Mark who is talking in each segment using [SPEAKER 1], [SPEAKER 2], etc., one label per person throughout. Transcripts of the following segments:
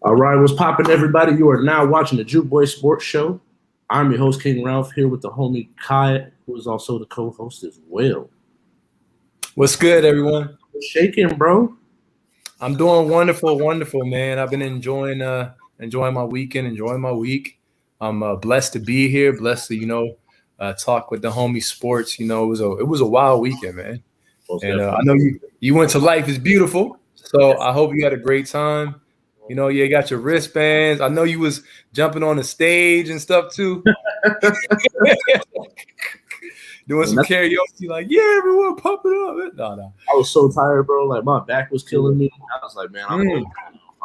[SPEAKER 1] All right, what's poppin', everybody? You are now watching the J.U.K Sports Show. I'm your host, King Ralph, here with the homie Kai, who is also the co-host as well.
[SPEAKER 2] What's good, everyone?
[SPEAKER 1] What's shaking, bro?
[SPEAKER 2] I'm doing wonderful, man. I've been enjoying my weekend, enjoying my week. I'm blessed to be here, blessed to talk with the homie Sports. It was a wild weekend, man.
[SPEAKER 1] Most
[SPEAKER 2] And I
[SPEAKER 1] definitely.
[SPEAKER 2] know you went to Life is Beautiful, so I hope you had a great time. You got your wristbands. I know you was jumping on the stage and stuff too. Doing some karaoke, like, yeah, everyone pump it up. No.
[SPEAKER 1] I was so tired, bro. Like, my back was killing me. I was like, man, I'm old.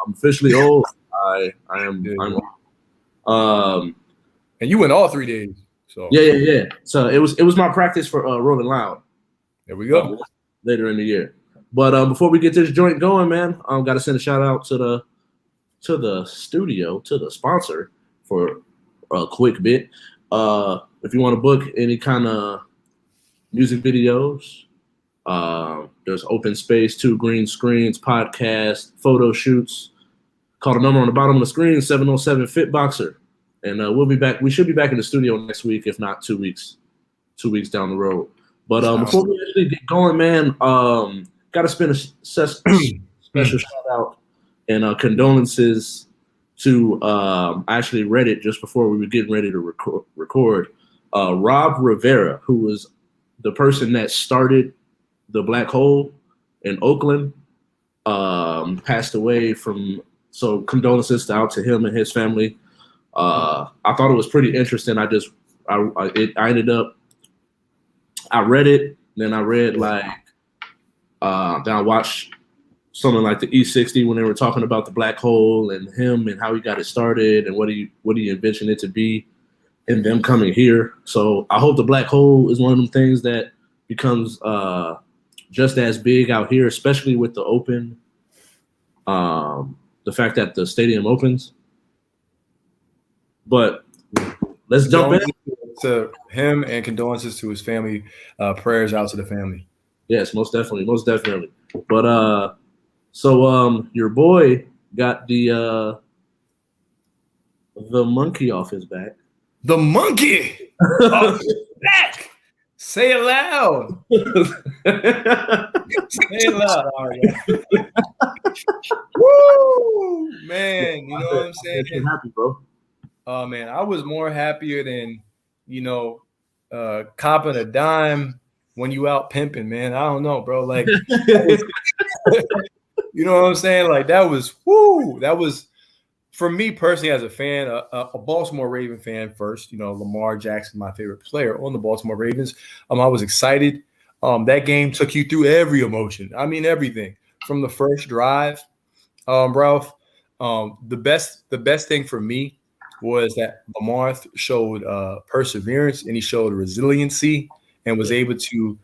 [SPEAKER 1] I'm officially old. I am.
[SPEAKER 2] Yeah.
[SPEAKER 1] I'm.
[SPEAKER 2] And you went all 3 days. So
[SPEAKER 1] Yeah. So it was my practice for Rolling Loud.
[SPEAKER 2] There we go.
[SPEAKER 1] Later in the year. But before we get this joint going, man, got to send a shout out to the studio, to the sponsor for a quick bit. If you want to book any kind of music videos, there's open space, 2 green screens, podcast, photo shoots. Call the number on the bottom of the screen, 707 Fit Boxer. And we'll be back. We should be back in the studio next week, if not 2 weeks. 2 weeks down the road. But before we actually get going, man, got to spend a special shout out and condolences to I actually read it just before we were getting ready to record. Rob Rivera, who was the person that started the black hole in Oakland, passed away from. So condolences out to him and his family. I thought it was pretty interesting. I ended up. I read it, then I read then I watched something like the E60 when they were talking about the black hole and him and how he got it started and what he envisioned it to be, and them coming here. So I hope the black hole is one of them things that becomes just as big out here, especially with the open, the fact that the stadium opens. But let's jump in.
[SPEAKER 2] To him and condolences to his family. Prayers out to the family.
[SPEAKER 1] Yes, most definitely. But so your boy got the monkey off his back.
[SPEAKER 2] The monkey off his back. Say it loud. Say it loud. All right. Woo, man. You know what I'm saying?
[SPEAKER 1] I'm happy, bro.
[SPEAKER 2] Oh man, I was more happier than copping a dime when you out pimping, man. I don't know, bro. Like, you know what I'm saying? Like, that was for me personally as a fan, a Baltimore Raven fan first. Lamar Jackson, my favorite player on the Baltimore Ravens. I was excited. That game took you through every emotion. I mean, everything from the first drive, Ralph. The best thing for me was that Lamar showed perseverance and he showed resiliency and was able to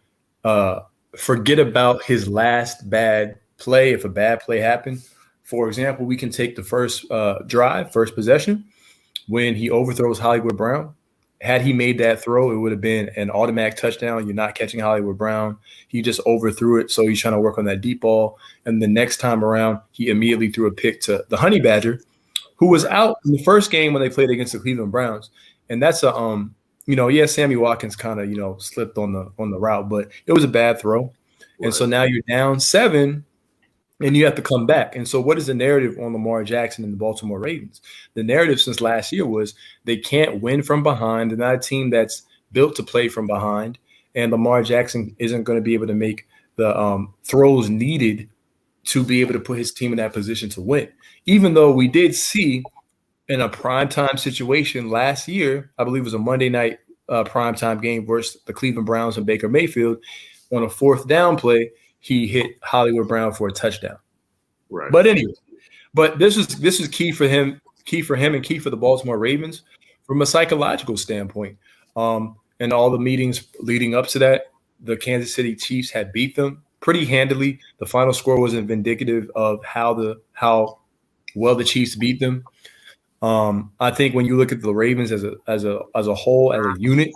[SPEAKER 2] forget about his last bad play if a bad play happened. For example, we can take the first drive, first possession, when he overthrows Hollywood Brown. Had he made that throw, it would have been an automatic touchdown. You're not catching Hollywood Brown. He just overthrew it, so he's trying to work on that deep ball. And the next time around, he immediately threw a pick to the Honey Badger, who was out in the first game when they played against the Cleveland Browns. And that's Sammy Watkins kind of, slipped on the route, but it was a bad throw. Right. And so now you're down 7 and you have to come back. And so what is the narrative on Lamar Jackson and the Baltimore Ravens? The narrative since last year was they can't win from behind. They're not a team that's built to play from behind. And Lamar Jackson isn't going to be able to make the throws needed to be able to put his team in that position to win. Even though we did see in a primetime situation last year, I believe it was a Monday night primetime game versus the Cleveland Browns and Baker Mayfield, on a 4th down play, he hit Hollywood Brown for a touchdown.
[SPEAKER 1] Right.
[SPEAKER 2] But anyway, this is key for him and key for the Baltimore Ravens from a psychological standpoint. And all the meetings leading up to that, the Kansas City Chiefs had beat them pretty handily. The final score wasn't indicative of how well the Chiefs beat them. I think when you look at the Ravens as a whole, as a unit,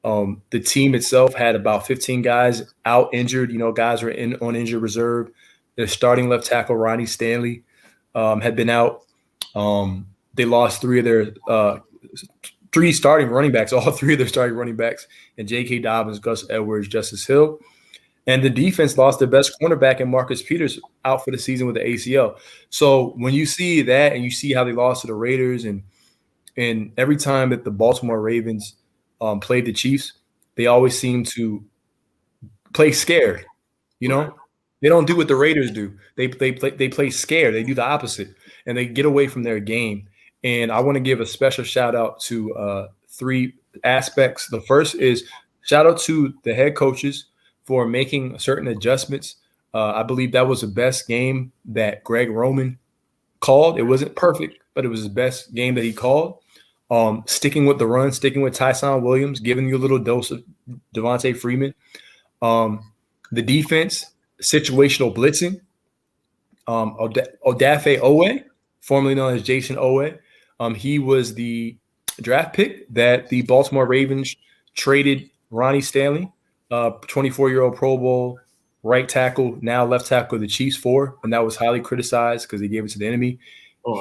[SPEAKER 2] the team itself had about 15 guys out injured. Guys were on injured reserve. Their starting left tackle, Ronnie Stanley, had been out. They lost three starting running backs, all three of their starting running backs, and J.K. Dobbins, Gus Edwards, Justice Hill. And the defense lost their best cornerback and Marcus Peters out for the season with the ACL. So when you see that and you see how they lost to the Raiders and every time that the Baltimore Ravens played the Chiefs, they always seem to play scared. You know, they don't do what the Raiders do. They play scared. They do the opposite, and they get away from their game. And I want to give a special shout out to three aspects. The first is shout out to the head coaches for making certain adjustments. I believe that was the best game that Greg Roman called. It wasn't perfect, but it was the best game that he called. Sticking with the run, sticking with Tyson Williams, giving you a little dose of Devontae Freeman. The defense, situational blitzing. Odafe Owe, formerly known as Jason Owe. He was the draft pick that the Baltimore Ravens traded Ronnie Stanley, 24-year-old Pro Bowl right tackle, now left tackle of the Chiefs for, and that was highly criticized because they gave it to the enemy. For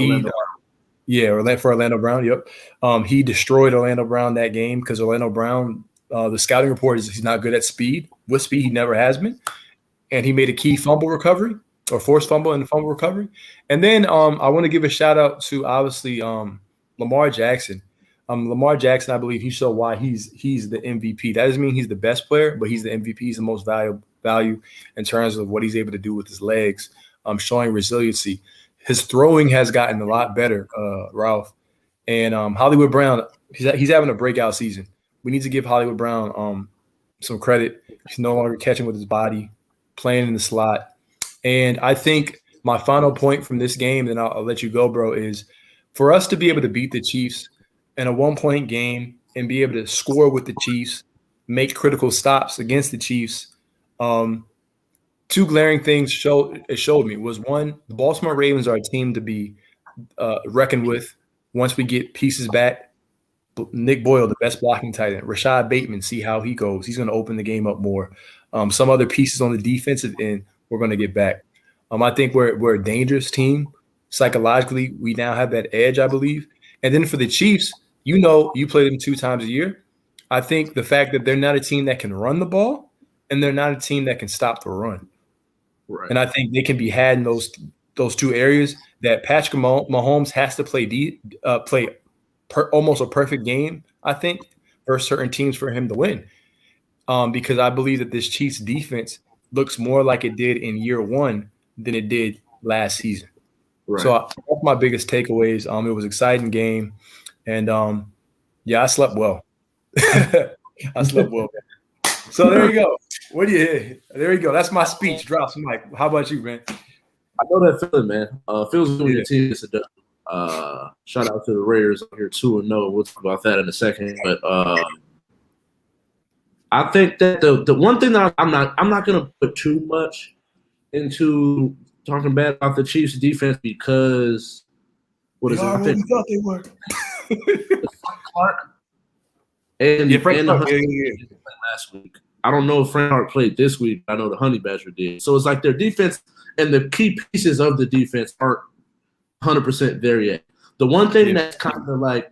[SPEAKER 2] Orlando Brown. Yep. He destroyed Orlando Brown that game because Orlando Brown, the scouting report is he's not good at speed. With speed, he never has been. And he made a key fumble recovery or forced fumble in the fumble recovery. And then I want to give a shout out to obviously Lamar Jackson. Lamar Jackson, I believe he showed why he's the MVP. That doesn't mean he's the best player, but he's the MVP. He's the most value in terms of what he's able to do with his legs, showing resiliency. His throwing has gotten a lot better, Ralph. And Hollywood Brown, he's having a breakout season. We need to give Hollywood Brown some credit. He's no longer catching with his body, playing in the slot. And I think my final point from this game, and I'll let you go, bro, is for us to be able to beat the Chiefs in a one-point game and be able to score with the Chiefs, make critical stops against the Chiefs, two glaring things it showed me was, one, the Baltimore Ravens are a team to be reckoned with once we get pieces back. Nick Boyle, the best blocking tight end. Rashad Bateman, see how he goes. He's going to open the game up more. Some other pieces on the defensive end we're going to get back. I think we're a dangerous team. Psychologically, we now have that edge, I believe. And then for the Chiefs, you play them 2 times a year. I think the fact that they're not a team that can run the ball and they're not a team that can stop the run. Right. And I think they can be had in those 2 areas that Patrick Mahomes has to play almost a perfect game, I think, versus certain teams for him to win. Because I believe that this Chiefs defense looks more like it did in year 1 than it did last season. Right. So that's my biggest takeaways. It was an exciting game. And, I slept well. I slept well. So there you go. There you go. That's my speech. Drop some mic. How about you, man?
[SPEAKER 1] I know that feeling, man. Feels good when your team gets it done. Shout out to the Raiders here 2-0. We'll talk about that in a second. But I think that the one thing that I'm not gonna put too much into talking bad about the Chiefs defense because what is it? I think
[SPEAKER 2] thought they were.
[SPEAKER 1] Clark and Frank Clark played last week. I don't know if Frank Clark played this week. I know the Honey Badger did. So it's like their defense and the key pieces of the defense aren't 100% there yet. The one thing that's kind of like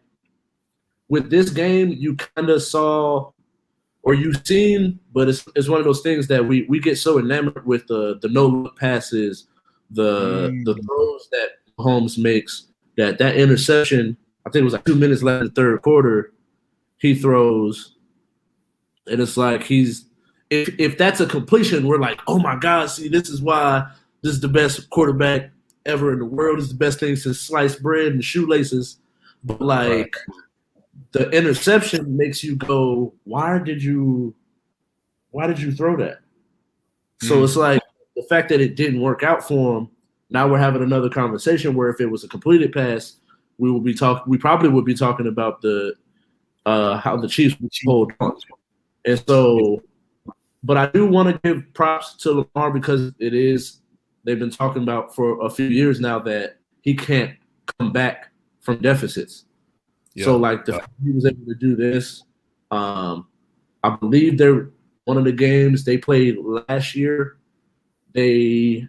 [SPEAKER 1] with this game, you kind of saw or you've seen, but it's one of those things that we get so enamored with the no-look passes, the throws that Mahomes makes, that interception, I think it was like 2 minutes left in the third quarter, he throws, and it's like if that's a completion, we're like, oh my God, see, this is why this is the best quarterback ever in the world. This is the best thing since sliced bread and shoelaces. But like the interception makes you go, why did you throw that? So it's like the fact that it didn't work out for him. Now we're having another conversation where if it was a completed pass, we probably would be talking about the how the Chiefs would hold on. And so, but I do want to give props to Lamar because they've been talking about for a few years now that he can't come back from deficits. Yeah. So like the fact he was able to do this, I believe they're one of the games they played last year. They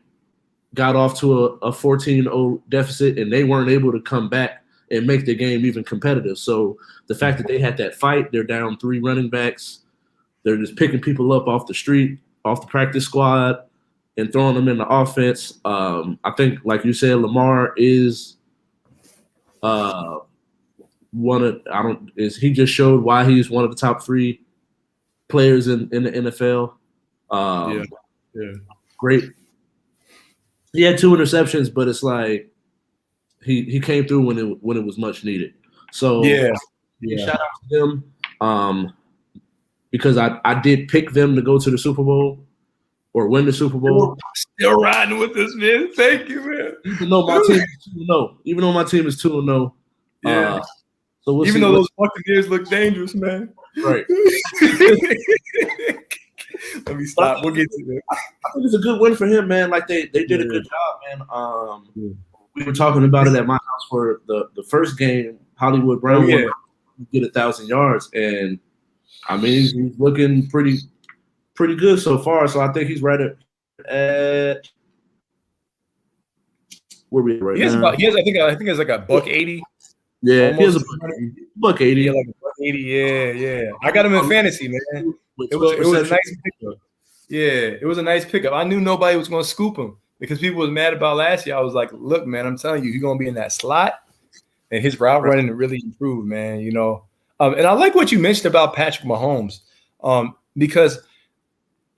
[SPEAKER 1] got off to a 14-0 deficit, and they weren't able to come back and make the game even competitive. So the fact that they had that fight, they're down 3 running backs. They're just picking people up off the street, off the practice squad, and throwing them in the offense. I think, like you said, Lamar is he just showed why he's one of the top 3 players in the NFL. Great. He had 2 interceptions, but it's like he came through when it was much needed. So shout out to them because I did pick them to go to the Super Bowl or win the Super Bowl.
[SPEAKER 2] Still riding with this, man. Thank you, man.
[SPEAKER 1] Even though my team is 2-0.
[SPEAKER 2] Yeah.
[SPEAKER 1] So we'll
[SPEAKER 2] even though those Buccaneers look dangerous, man.
[SPEAKER 1] Right.
[SPEAKER 2] Let me stop. We'll get to that.
[SPEAKER 1] I think it's a good win for him, man. Like they did a good job, man. We were talking about it at my house for the first game. Hollywood Brown get 1,000 yards, and I mean he's looking pretty good so far. So I think he's right at where we right now.
[SPEAKER 2] I think it's like a $180.
[SPEAKER 1] Yeah, he has a $180.
[SPEAKER 2] Yeah, like a $180. Yeah. I got him in fantasy, man. It was a nice pickup. Yeah, it was a nice pickup. I knew nobody was going to scoop him because people was mad about last year. I was like, look, man, I'm telling you, he's going to be in that slot, and his route running really improved, man. You know, and I like what you mentioned about Patrick Mahomes, because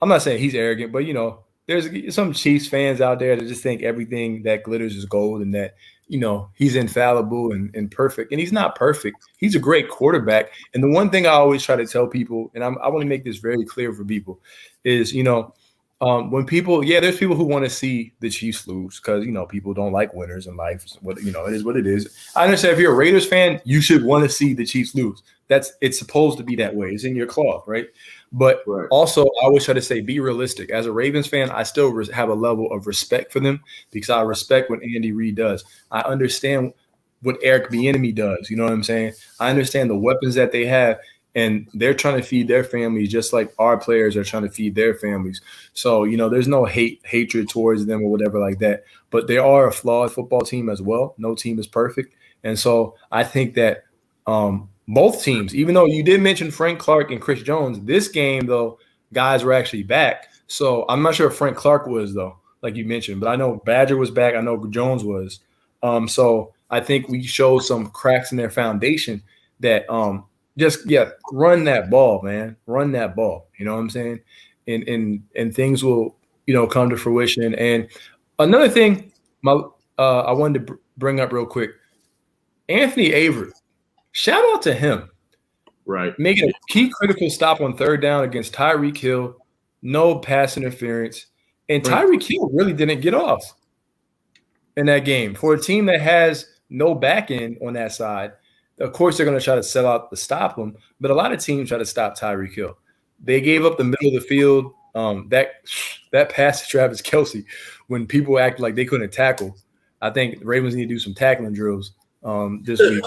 [SPEAKER 2] I'm not saying he's arrogant, but you know, there's some Chiefs fans out there that just think everything that glitters is gold and that, you know, he's infallible and perfect. And he's not perfect. He's a great quarterback. And the one thing I always try to tell people, and I want to make this very clear for people, is, you know, when people, there's people who want to see the Chiefs lose because, you know, people don't like winners in life. You know, it is what it is. I understand if you're a Raiders fan, you should want to see the Chiefs lose. It's supposed to be that way. It's in your cloth, right? But also, I always try to say, be realistic. As a Ravens fan, I still have a level of respect for them because I respect what Andy Reid does. I understand what Eric Bieniemy does. You know what I'm saying? I understand the weapons that they have, and they're trying to feed their families just like our players are trying to feed their families. So, you know, there's no hatred towards them or whatever like that. But they are a flawed football team as well. No team is perfect. And so I think that both teams, even though you did mention Frank Clark and Chris Jones, this game, though, guys were actually back. So I'm not sure if Frank Clark was, though, like you mentioned. But I know Badger was back. I know Jones was. So I think we showed some cracks in their foundation that run that ball, man. Run that ball. You know what I'm saying? And things will, you know, come to fruition. And another thing I wanted to bring up real quick, Anthony Avery. Shout out to him.
[SPEAKER 1] Right.
[SPEAKER 2] Making a key critical stop on 3rd down against Tyreek Hill. No pass interference. And Tyreek Hill really didn't get off in that game. For a team that has no back end on that side, of course they're going to try to sell out to stop him. But a lot of teams try to stop Tyreek Hill. They gave up the middle of the field. That pass to Travis Kelce, when people act like they couldn't tackle. I think the Ravens need to do some tackling drills this week.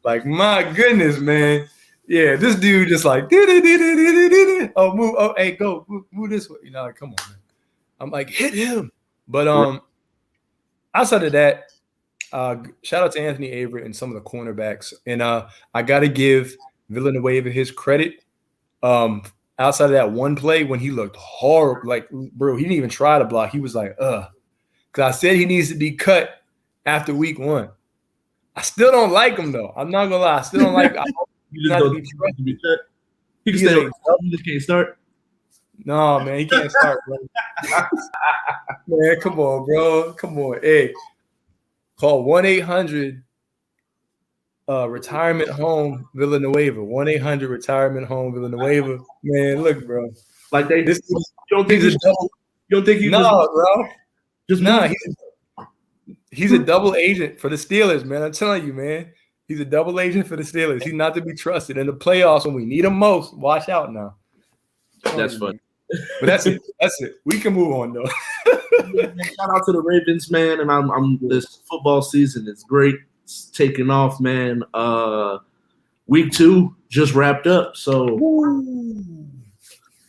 [SPEAKER 2] Like, my goodness, man. Yeah, this dude just like, oh, move. Oh, hey, go. Move this way. You know, like, come on, man. I'm like, hit him. But outside of that, shout out to Anthony Avery and some of the cornerbacks. And I got to give Villanueva his credit. Outside of that one play when he looked horrible, like, bro, he didn't even try to block. He was like, because I said he needs to be cut after week 1. I still don't like him, though. I'm not going to lie. I still don't like him.
[SPEAKER 1] He just can't start.
[SPEAKER 2] No, man, he can't start, bro. Man, come on, bro. Come on. Hey, call 1-800 retirement home Villanueva. 1-800 retirement home Villanueva. Man, look, bro.
[SPEAKER 1] Like you don't think he's a double? You don't think he's
[SPEAKER 2] bro? Just he's a double agent for the Steelers, man. I'm telling you, man. He's a double agent for the Steelers. He's not to be trusted in the playoffs when we need him most. Watch out now.
[SPEAKER 1] That's funny.
[SPEAKER 2] But that's it. That's it. We can move on, though.
[SPEAKER 1] Shout out to the Ravens, man. And I'm this football season is great. It's taking off, man. Week 2 just wrapped up. So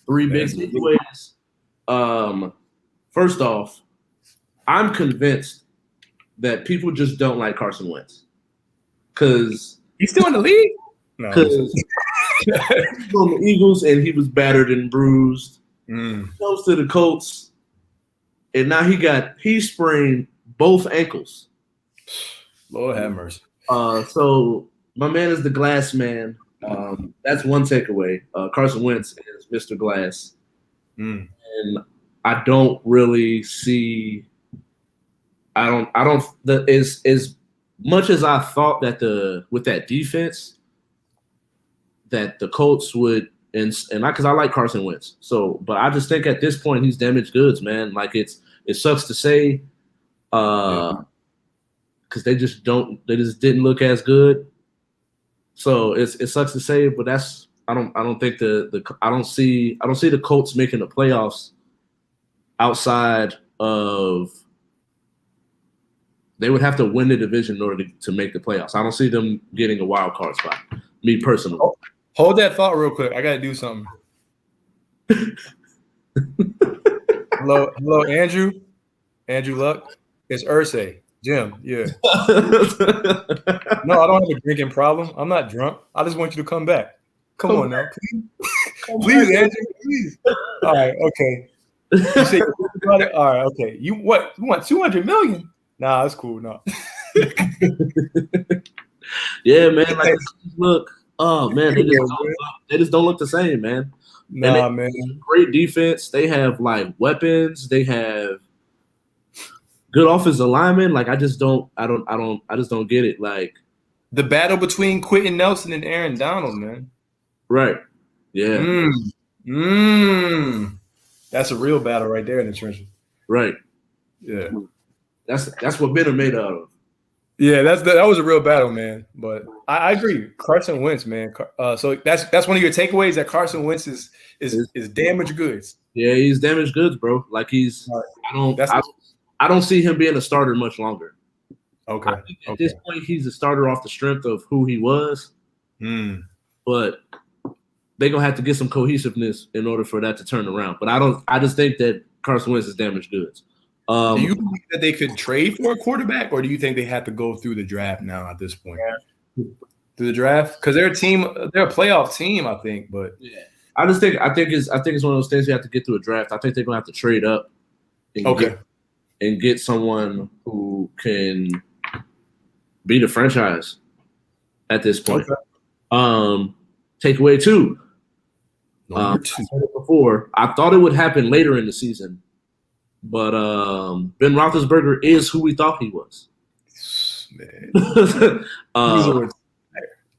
[SPEAKER 1] 3 big takeaways. First off, I'm convinced that people just don't like Carson Wentz because
[SPEAKER 2] he's still in the league. No,
[SPEAKER 1] he's on the Eagles and he was battered and bruised. Goes to the Colts, and now he sprained both ankles.
[SPEAKER 2] Lord have mercy.
[SPEAKER 1] So my man is the glass man. That's one takeaway. Carson Wentz is Mr. Glass, and I don't really see. I don't. As much as I thought that with that defense, that the Colts would. And because I like Carson Wentz, but I just think at this point he's damaged goods, man. Like it sucks to say, because they just didn't look as good. So it sucks to say, but I don't think I don't see the Colts making the playoffs outside of they would have to win the division in order to make the playoffs. I don't see them getting a wild card spot. Me personally.
[SPEAKER 2] Hold that thought real quick. I got to do something. Hello, Andrew. Andrew Luck. It's Ursay. Jim, yeah. No, I don't have a drinking problem. I'm not drunk. I just want you to come back. Come on now. Please, Andrew, please. All right, okay. You say, all right, okay. You want 200 million? Nah, that's cool. No.
[SPEAKER 1] Yeah, man. Like, look. Oh man, they just don't look the same, man.
[SPEAKER 2] Nah, man.
[SPEAKER 1] Great defense. They have like weapons. They have good offensive linemen. Like I just don't get it. Like
[SPEAKER 2] the battle between Quentin Nelson and Aaron Donald, man.
[SPEAKER 1] Right. Yeah.
[SPEAKER 2] That's a real battle right there in the trenches.
[SPEAKER 1] Right.
[SPEAKER 2] Yeah.
[SPEAKER 1] That's what men are made out of.
[SPEAKER 2] Yeah, that was a real battle, man. But I agree, Carson Wentz, man. So that's one of your takeaways, that Carson Wentz is damaged goods.
[SPEAKER 1] Yeah, he's damaged goods, bro. Like I don't see him being a starter much longer.
[SPEAKER 2] Okay.
[SPEAKER 1] At this point, he's a starter off the strength of who he was. But they're gonna have to get some cohesiveness in order for that to turn around. But I just think that Carson Wentz is damaged goods.
[SPEAKER 2] Do you believe that they could trade for a quarterback, or do you think they have to go through the draft now at this point? Yeah. Through the draft? Because they're a playoff team, I think. But
[SPEAKER 1] yeah. I think it's one of those things you have to get through a draft. I think they're gonna have to trade up and get someone who can be the franchise at this point. Takeaway two. I said it before. I thought it would happen later in the season. But Ben Roethlisberger is who we thought he was. Man.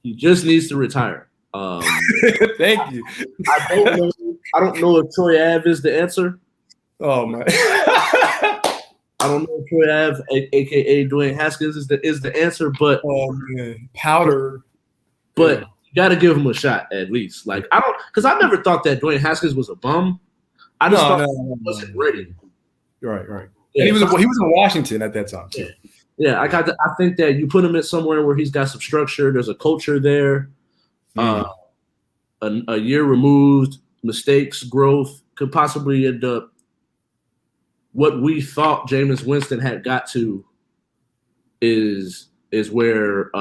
[SPEAKER 1] He just needs to retire.
[SPEAKER 2] Thank you.
[SPEAKER 1] I don't know if Troy Ave is the answer.
[SPEAKER 2] Oh man.
[SPEAKER 1] I don't know if Troy Ave, aka Dwayne Haskins, is the answer, but
[SPEAKER 2] powder.
[SPEAKER 1] But you got to give him a shot at least. Like because I never thought that Dwayne Haskins was a bum. I just thought he wasn't ready.
[SPEAKER 2] Right. Yeah, he was in Washington at that time too.
[SPEAKER 1] Yeah. I think that you put him in somewhere where he's got some structure. There's a culture there. A year removed, mistakes, growth could possibly end up what we thought Jameis Winston had got to is where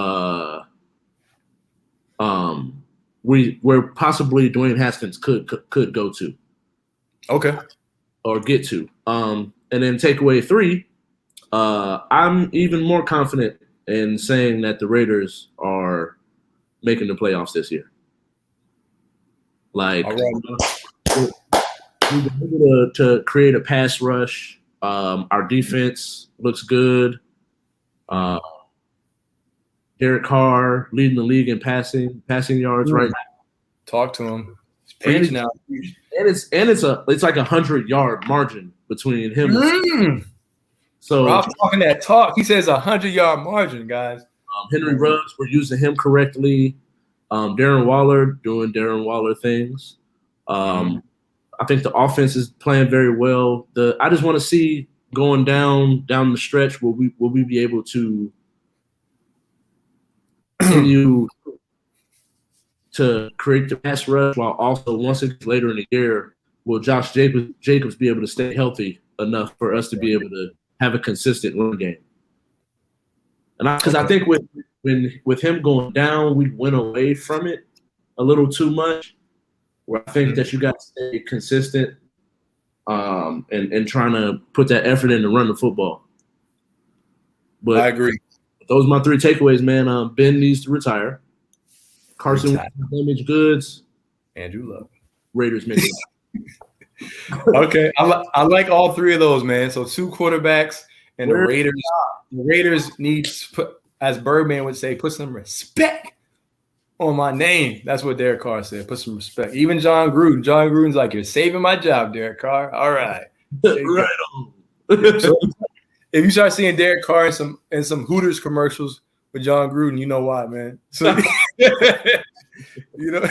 [SPEAKER 1] where possibly Dwayne Haskins could go to.
[SPEAKER 2] Okay.
[SPEAKER 1] Or get to. And then takeaway 3, I'm even more confident in saying that the Raiders are making the playoffs this year. Like, we've been able to create a pass rush. Our defense looks good. Derek Carr leading the league in passing yards right now.
[SPEAKER 2] Talk to him. Preach now.
[SPEAKER 1] And it's like 100-yard margin between him. So
[SPEAKER 2] I'm talking that talk. He says 100-yard margin, guys.
[SPEAKER 1] Henry Ruggs, we're using him correctly. Darren Waller doing Darren Waller things. I think the offense is playing very well. I just want to see going down the stretch will we be able to continue to create the pass rush while also once it's later in the year, will Josh Jacobs be able to stay healthy enough for us to be able to have a consistent run game. And because I think with him going down, we went away from it a little too much. Where I think that you got to stay consistent, and trying to put that effort in to run the football. But
[SPEAKER 2] I agree.
[SPEAKER 1] Those are my 3 takeaways, man. Ben needs to retire. Carson Wentz damaged goods.
[SPEAKER 2] Andrew Luck.
[SPEAKER 1] Raiders make it.
[SPEAKER 2] Okay, I like all 3 of those, man. So 2 quarterbacks, and the Raiders need to put, as Birdman would say, put some respect on my name. That's what Derek Carr said. Put some respect. Even John Gruden. John Gruden's like, you're saving my job, Derek Carr. All right.
[SPEAKER 1] Right on.
[SPEAKER 2] So, if you start seeing Derek Carr in some Hooters commercials with John Gruden, you know why, man. So, you know.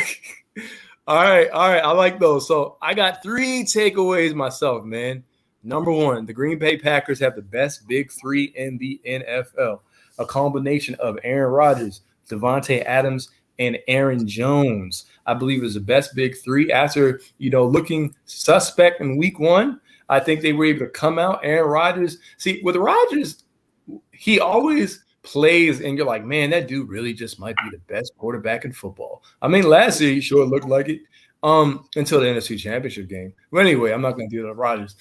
[SPEAKER 2] All right. I like those. So I got 3 takeaways myself, man. Number 1, the Green Bay Packers have the best big 3 in the NFL. A combination of Aaron Rodgers, Devontae Adams, and Aaron Jones, I believe, is the best big 3 after, looking suspect in week 1. I think they were able to come out. Aaron Rodgers, see, with Rodgers, he always plays and you're like, man, that dude really just might be the best quarterback in football. I mean, last year he sure looked like it until the NFC Championship game. But anyway, I'm not going to do that with Rodgers.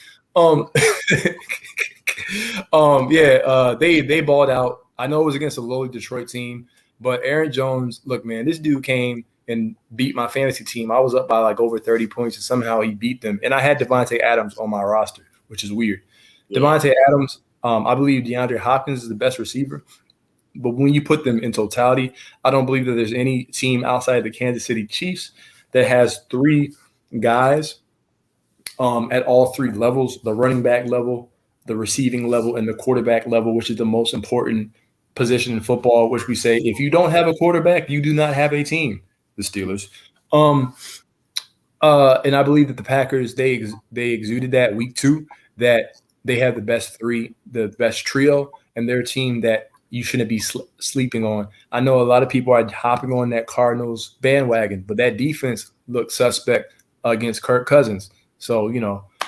[SPEAKER 2] They balled out. I know it was against a lowly Detroit team, but Aaron Jones, look, man, this dude came and beat my fantasy team. I was up by like over 30 points, and somehow he beat them. And I had Devontae Adams on my roster, which is weird. Yeah. Devontae Adams, I believe DeAndre Hopkins is the best receiver. But when you put them in totality, I don't believe that there's any team outside the Kansas City Chiefs that has 3 guys at all 3 levels, the running back level, the receiving level, and the quarterback level, which is the most important position in football, which we say, if you don't have a quarterback, you do not have a team, the Steelers. And I believe that the Packers, they exuded that week 2, that they have the best 3, the best trio, and they're a team that you shouldn't be sleeping on. I know a lot of people are hopping on that Cardinals bandwagon, but that defense looked suspect against Kirk Cousins. So,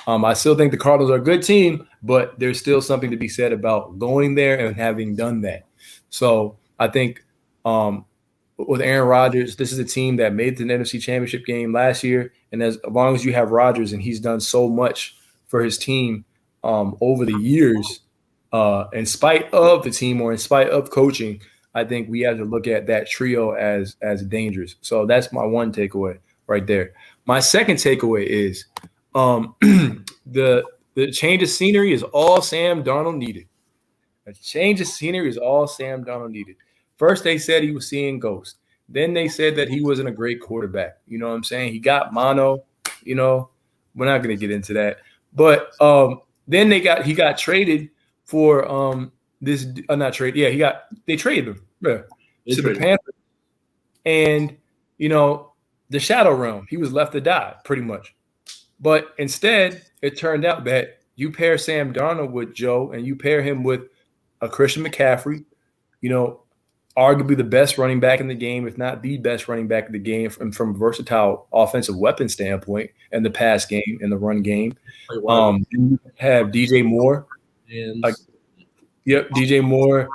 [SPEAKER 2] I still think the Cardinals are a good team, but there's still something to be said about going there and having done that. So I think with Aaron Rodgers, this is a team that made the NFC Championship game last year. And as long as you have Rodgers, and he's done so much for his team over the years, in spite of the team or in spite of coaching, I think we have to look at that trio as dangerous. So that's my 1 takeaway right there. My second takeaway is the change of scenery is all Sam Darnold needed. A change of scenery is all Sam Darnold needed. First, they said he was seeing ghosts. Then they said that he wasn't a great quarterback. You know what I'm saying? He got mono. We're not going to get into that. But then he got traded for they traded him to the Panthers. And, the Shadow Realm, he was left to die pretty much. But instead, it turned out that you pair Sam Darnold with Joe and you pair him with a Christian McCaffrey, arguably the best running back in the game, if not the best running back in the game from a versatile offensive weapon standpoint and the pass game and the run game. You have DJ Moore. DJ Moore,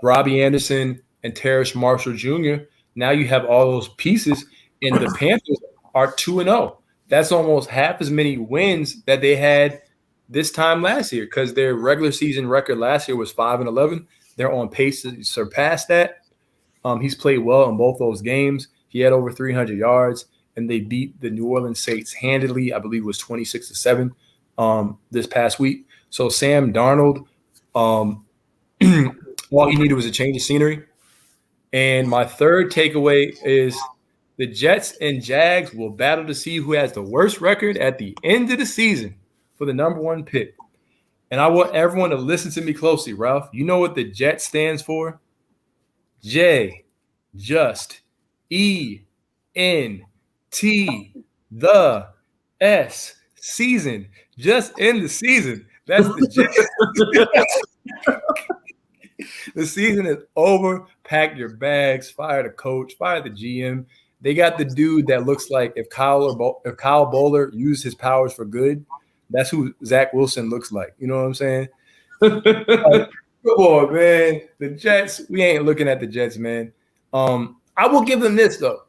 [SPEAKER 2] Robbie Anderson, and Terrace Marshall Jr. Now you have all those pieces, and the Panthers are 2-0. That's almost half as many wins that they had this time last year, because their regular season record last year was 5-11. They're on pace to surpass that. He's played well in both those games. He had over 300 yards, and they beat the New Orleans Saints handily. I believe it was 26-7 this past week. So Sam Darnold, all he needed was a change of scenery. And my third takeaway is the Jets and Jags will battle to see who has the worst record at the end of the season for the number 1 pick. And I want everyone to listen to me closely, Ralph. You know what the Jet stands for? J, just, E, N, T, the, S, season. Just end the season. That's the Jet. The season is over. Pack your bags. Fire the coach. Fire the GM. They got the dude that looks like if Kyle Bowler used his powers for good, that's who Zach Wilson looks like. You know what I'm saying? Like, come on, man. The Jets, we ain't looking at the Jets, man. I will give them this, though.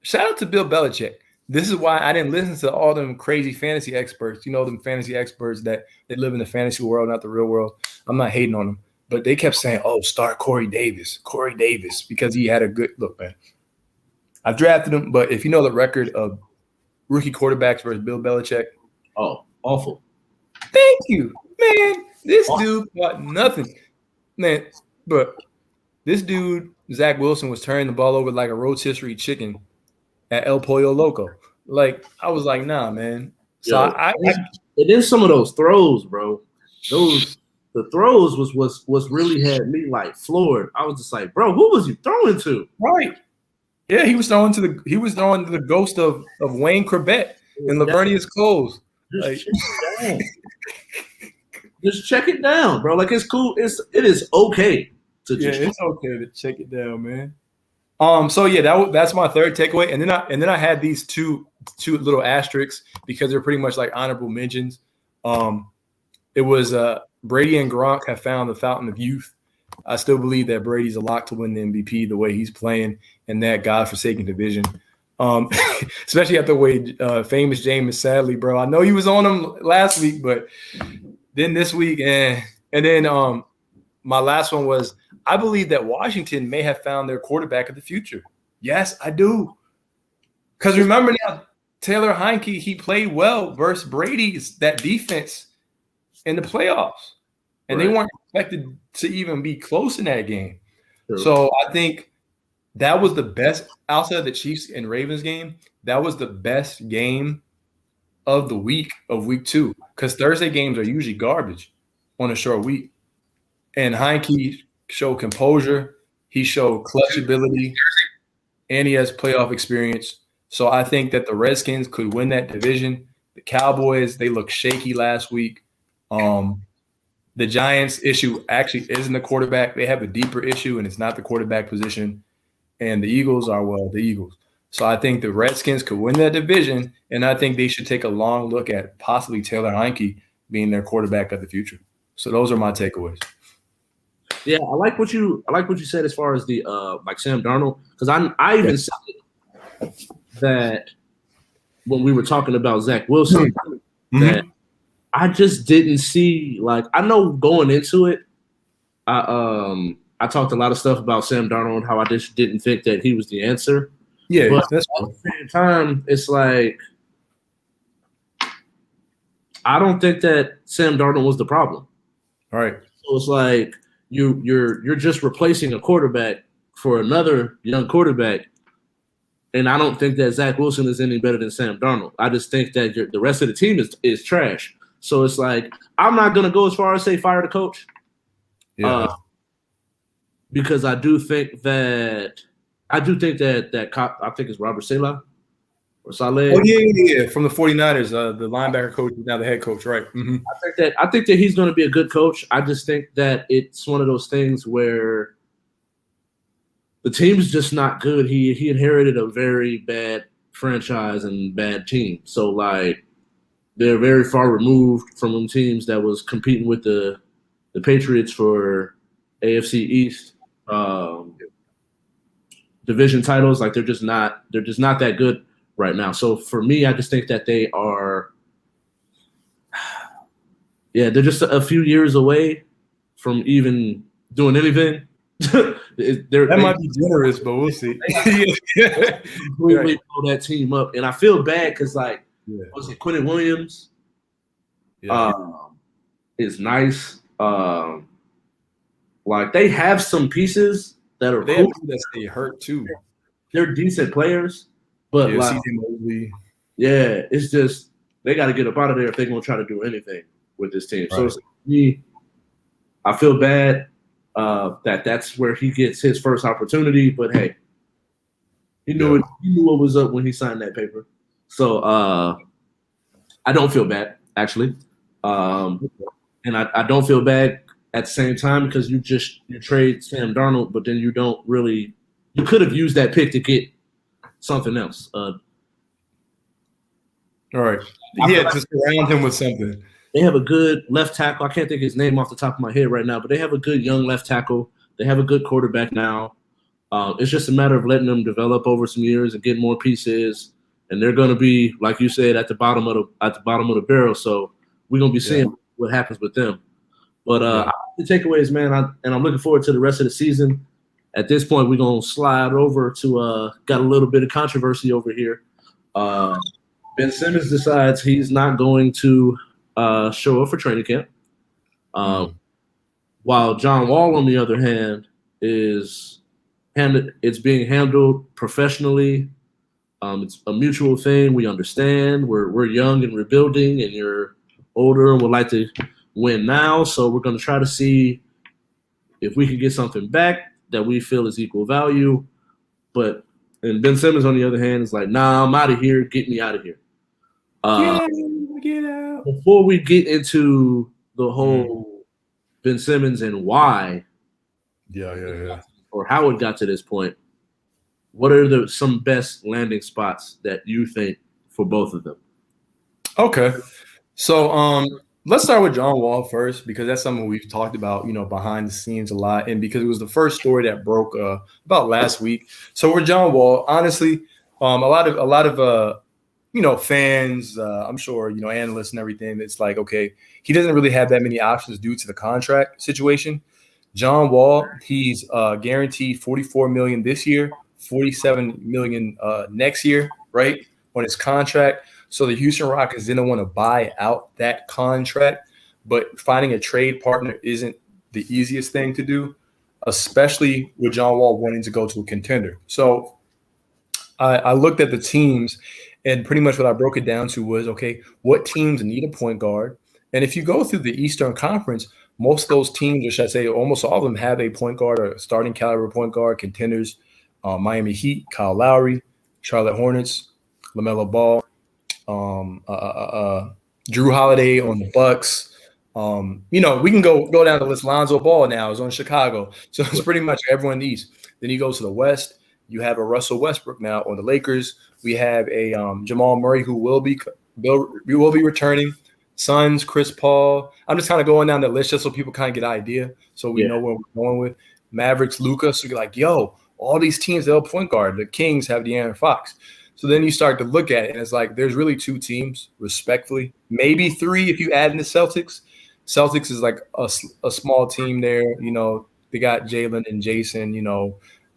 [SPEAKER 2] Shout out to Bill Belichick. This is why I didn't listen to all them crazy fantasy experts. You know, them fantasy experts that they live in the fantasy world, not the real world. I'm not hating on them. But they kept saying, oh, start Corey Davis, because he had a good look, man. I've drafted him, but if you know the record of rookie quarterbacks versus Bill Belichick.
[SPEAKER 1] Oh, awful.
[SPEAKER 2] Thank you, man. This dude got nothing. Man, but this dude, Zach Wilson, was turning the ball over like a rotisserie chicken at El Pollo Loco. Like, I was like, nah, man. So
[SPEAKER 1] and then some of those throws, bro. The throws was really had me like floored. I was just like, bro, who was you throwing to?
[SPEAKER 2] Right. Yeah, he was throwing to the ghost of Wayne Corbett and Lavernius Coles.
[SPEAKER 1] Just check it down, bro. Like, it's cool. It is okay to just
[SPEAKER 2] it's okay to check it down, man. So yeah, that's my third takeaway, and then I had these two little asterisks because they're pretty much like honorable mentions. It was Brady and Gronk have found the fountain of youth. I still believe that Brady's a lock to win the MVP the way he's playing in that godforsaken division. Especially after the way famous Jameis, sadly, bro. I know he was on him last week, but then this week, and then my last one was I believe that Washington may have found their quarterback of the future. Yes, I do. Because remember now, Taylor Heineke, he played well versus Brady's that defense in the playoffs. And They weren't expected to even be close in that game. Sure. So I think that was the best outside of the Chiefs and Ravens game. That was the best game of the week of week 2 because Thursday games are usually garbage on a short week. And Heineke showed composure. He showed clutch ability, and he has playoff experience. So I think that the Redskins could win that division. The Cowboys, they looked shaky last week. The Giants' issue actually isn't the quarterback. They have a deeper issue, and it's not the quarterback position. And the Eagles are, the Eagles. So I think the Redskins could win that division, and I think they should take a long look at possibly Taylor Heineke being their quarterback of the future. So those are my takeaways.
[SPEAKER 1] Yeah, I like what you said as far as the like Sam Darnold, because I even said that when we were talking about Zach Wilson, that I just didn't see, like, I know going into it, I talked a lot of stuff about Sam Darnold, how I just didn't think that he was the answer.
[SPEAKER 2] Yeah,
[SPEAKER 1] but at the same time, it's like I don't think that Sam Darnold was the problem.
[SPEAKER 2] All right.
[SPEAKER 1] So it's like you're just replacing a quarterback for another young quarterback. And I don't think that Zach Wilson is any better than Sam Darnold. I just think that the rest of the team is trash. So it's like I'm not going to go as far as say fire the coach. Yeah. Because I do think that cop, I think it's Robert Saleh or Saleh.
[SPEAKER 2] Oh yeah, from the 49ers, the linebacker coach is now the head coach, right? Mm-hmm.
[SPEAKER 1] I think that he's going to be a good coach. I just think that it's one of those things where the team's just not good. He inherited a very bad franchise and bad team. So like they're very far removed from them teams that was competing with the Patriots for AFC East division titles. Like they're just not that good right now. So for me, I just think that they are they're just a few years away from even doing anything.
[SPEAKER 2] That might be generous, but we'll see.
[SPEAKER 1] Completely blow that team up, and I feel bad because was it Quentin Williams? Is nice. Like they have some pieces that are
[SPEAKER 2] cool. That stay hurt too.
[SPEAKER 1] They're decent players, but it's just they got to get up out of there if they're gonna try to do anything with this team. Right. So I feel bad. That's where he gets his first opportunity, but hey, he knew what was up when he signed that paper. So I don't feel bad actually, and I don't feel bad at the same time because you trade Sam Darnold, but then you could have used that pick to get something else.
[SPEAKER 2] All right, to surround him with something.
[SPEAKER 1] They have a good left tackle. I can't think of his name off the top of my head right now, but they have a good young left tackle. They have a good quarterback now. It's just a matter of letting them develop over some years and get more pieces. And they're going to be, like you said, at the bottom of the barrel. So we're going to be seeing what happens with them. But the takeaways, man, I'm looking forward to the rest of the season. At this point, we're going to slide over to got a little bit of controversy over here. Ben Simmons decides he's not going to show up for training camp. While John Wall, on the other hand, it's being handled professionally. It's a mutual thing. We understand. We're young and rebuilding, and you're older and would like to win now. So we're going to try to see if we can get something back that we feel is equal value. And Ben Simmons, on the other hand, is like, nah, I'm out of here. Get me out of here.
[SPEAKER 2] Get out.
[SPEAKER 1] Before we get into the whole Ben Simmons and why, or how it got to this point, what are some best landing spots that you think for both of them?
[SPEAKER 2] Okay, so let's start with John Wall first, because that's something we've talked about, behind the scenes a lot, and because it was the first story that broke about last week. So with John Wall, honestly, a lot of fans, I'm sure, analysts and everything, it's like, okay, he doesn't really have that many options due to the contract situation. John Wall, he's guaranteed $44 million this year, $47 million next year, right, on his contract. So the Houston Rockets didn't want to buy out that contract, but finding a trade partner isn't the easiest thing to do, especially with John Wall wanting to go to a contender. So I looked at the teams, and pretty much what I broke it down to was, okay, what teams need a point guard? And if you go through the Eastern Conference, most of those teams, or should I say almost all of them, have a point guard or a starting caliber point guard. Contenders, Miami Heat, Kyle Lowry, Charlotte Hornets, LaMelo Ball, Drew Holiday on the Bucks. We can go down the list. Lonzo Ball now is on Chicago. So it's pretty much everyone in the East. Then you go to the West. You have a Russell Westbrook now on the Lakers. We have a Jamal Murray who will be returning. Suns, Chris Paul. I'm just kind of going down the list just so people kind of get an idea, so we know where we're going with. Mavericks, Luka. So you're like, yo, all these teams, they'll point guard. The Kings have De'Aaron Fox. So then you start to look at it, and it's like there's really two teams, respectfully. Maybe three if you add in the Celtics. Celtics is like a small team there. They got Jalen and Jason.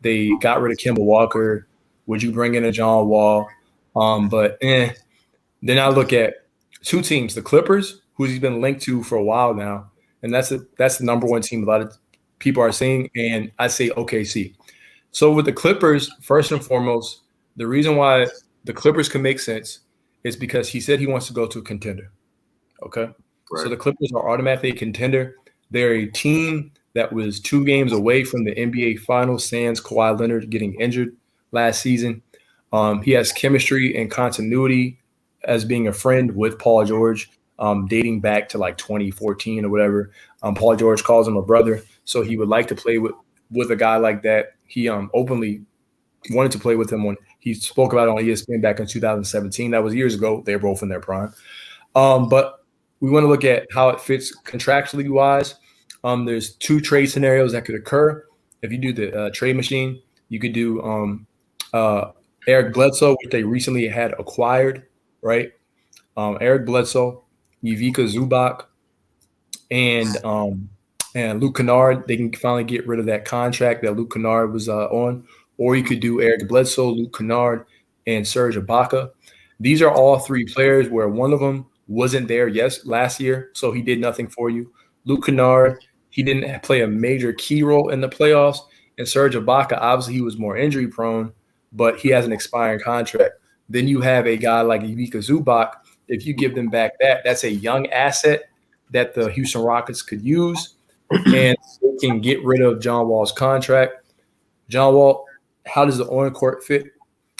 [SPEAKER 2] They got rid of Kemba Walker. Would you bring in a John Wall? Then I look at two teams, the Clippers, who he's been linked to for a while now, and that's the number one team a lot of people are saying, and I say OKC. So with the Clippers, first and foremost, the reason why the Clippers can make sense is because he said he wants to go to a contender. Okay? Right. So the Clippers are automatically a contender. They're a team that was 2 games away from the NBA Finals, sans Kawhi Leonard getting injured last season. He has chemistry and continuity as being a friend with Paul George, dating back to like 2014 or whatever. Paul George calls him a brother, so he would like to play with a guy like that. He openly wanted to play with him when he spoke about it on ESPN back in 2017. That was years ago. They're both in their prime. But we want to look at how it fits contractually wise. There's 2 trade scenarios that could occur. If you do the trade machine, you could do Eric Bledsoe, which they recently had acquired, right? Eric Bledsoe, Ivica Zubac, and Luke Kennard. They can finally get rid of that contract that Luke Kennard was on. Or you could do Eric Bledsoe, Luke Kennard, and Serge Ibaka. These are all 3 players where one of them wasn't there last year, so he did nothing for you. Luke Kennard, he didn't play a major key role in the playoffs. And Serge Ibaka, obviously he was more injury prone, but he has an expiring contract. Then you have a guy like Ivica Zubac. If you give them back that's a young asset that the Houston Rockets could use, and they can get rid of John Wall's contract. John Wall, how does the on-court fit?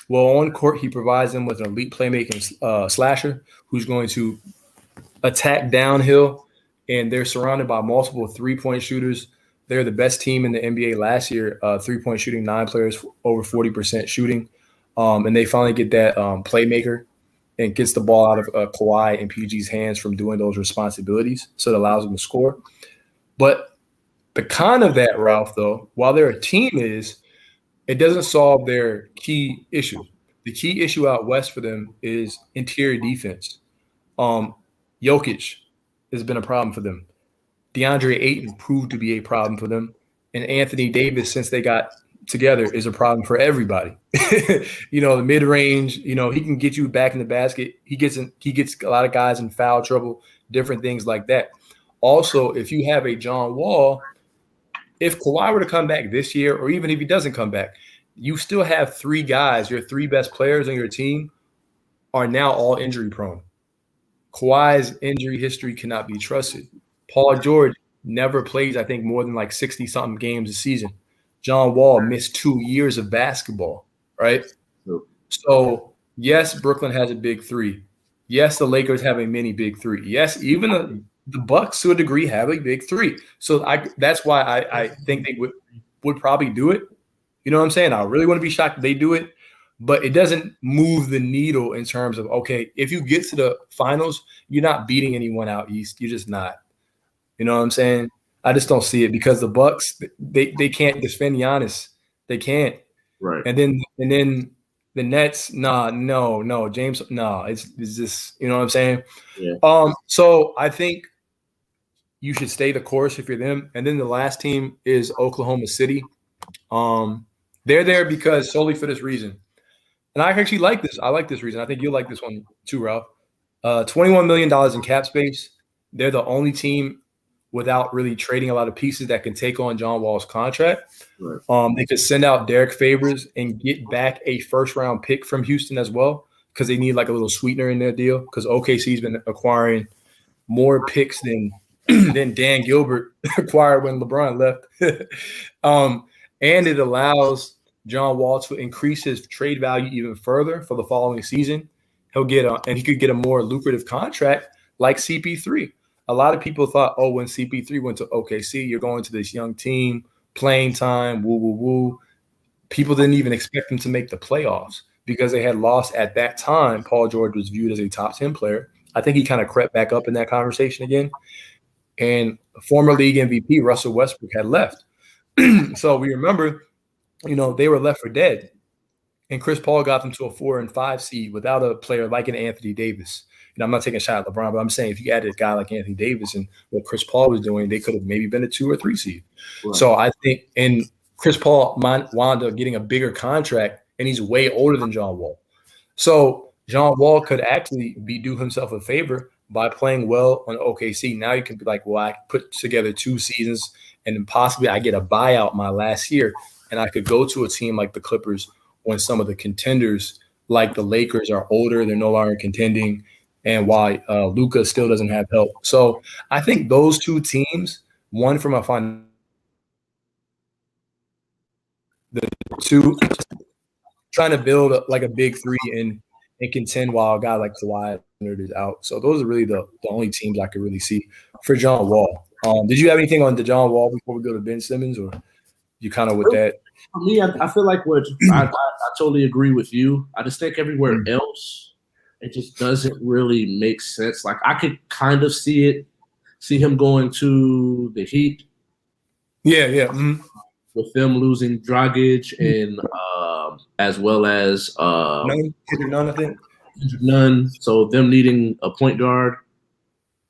[SPEAKER 2] Well, on-court, he provides them with an elite playmaking slasher who's going to attack downhill, and they're surrounded by multiple three-point shooters. They're the best team in the NBA last year, three-point shooting, 9 players over 40% shooting. And they finally get that playmaker and gets the ball out of Kawhi and PG's hands from doing those responsibilities. So it allows them to score. But the con of that, Ralph, though, while they're a team it doesn't solve their key issue. The key issue out west for them is interior defense. Jokic has been a problem for them. DeAndre Ayton proved to be a problem for them. And Anthony Davis, since they got together, is a problem for everybody. The mid-range, he can get you back in the basket. He gets a lot of guys in foul trouble, different things like that. Also, if you have a John Wall, if Kawhi were to come back this year, or even if he doesn't come back, you still have three guys, your three best players on your team are now all injury prone. Kawhi's injury history cannot be trusted. Paul George never plays, I think, more than like 60-something games a season. John Wall missed 2 years of basketball, right? So, yes, Brooklyn has a big three. Yes, the Lakers have a mini big three. Yes, even the Bucks to a degree have a big three. So that's why I think they would probably do it. You know what I'm saying? I really want to be shocked if they do it, but it doesn't move the needle in terms of, okay, if you get to the finals, you're not beating anyone out east. You're just not. You know what I'm saying? I just don't see it because the Bucks, they can't defend Giannis. They can't.
[SPEAKER 1] Right.
[SPEAKER 2] And then the Nets, no, James, no. It's just, you know what I'm saying?
[SPEAKER 1] Yeah.
[SPEAKER 2] So I think you should stay the course if you're them. And then the last team is Oklahoma City. They're there because solely for this reason. And I actually like this. I like this reason. I think you'll like this one too, Ralph. $21 million in cap space. They're the only team without really trading a lot of pieces that can take on John Wall's contract.
[SPEAKER 1] Right.
[SPEAKER 2] They could send out Derek Favors and get back a first-round pick from Houston as well because they need like a little sweetener in their deal because OKC's been acquiring more picks than Dan Gilbert acquired when LeBron left. And it allows John Wall to increase his trade value even further for the following season. He'll get and he could get a more lucrative contract like CP3. A lot of people thought, oh, when CP3 went to OKC, you're going to this young team, playing time, woo, woo, woo. People didn't even expect him to make the playoffs because they had lost at that time. Paul George was viewed as a top 10 player. I think he kind of crept back up in that conversation again. And former league MVP Russell Westbrook had left. So we remember, they were left for dead. And Chris Paul got them to a 4 and 5 seed without a player like an Anthony Davis. I'm not taking a shot at LeBron, but I'm saying if you added a guy like Anthony Davis and what Chris Paul was doing, they could have maybe been a 2 or 3 seed. Right. So I think, and Chris Paul wound up getting a bigger contract, and he's way older than John Wall. So John Wall could actually do himself a favor by playing well on OKC. Now you can be like, well, I put together 2 seasons, and then possibly I get a buyout my last year, and I could go to a team like the Clippers when some of the contenders like the Lakers are older, they're no longer contending, and why Luka still doesn't have help. So I think those 2 teams, one from the 2 trying to build like a big 3 and contend while a guy like Kawhi Leonard is out. So those are really the only teams I could really see for John Wall. Did you have anything on the John Wall before we go to Ben Simmons, or you kind of with that?
[SPEAKER 1] For me, I feel like I totally agree with you. I just think everywhere else, it just doesn't really make sense. Like I could kind of see him going to the Heat.
[SPEAKER 2] Yeah. Mm-hmm.
[SPEAKER 1] With them losing Dragic and as well as
[SPEAKER 2] none, I think.
[SPEAKER 1] None. So them needing a point guard.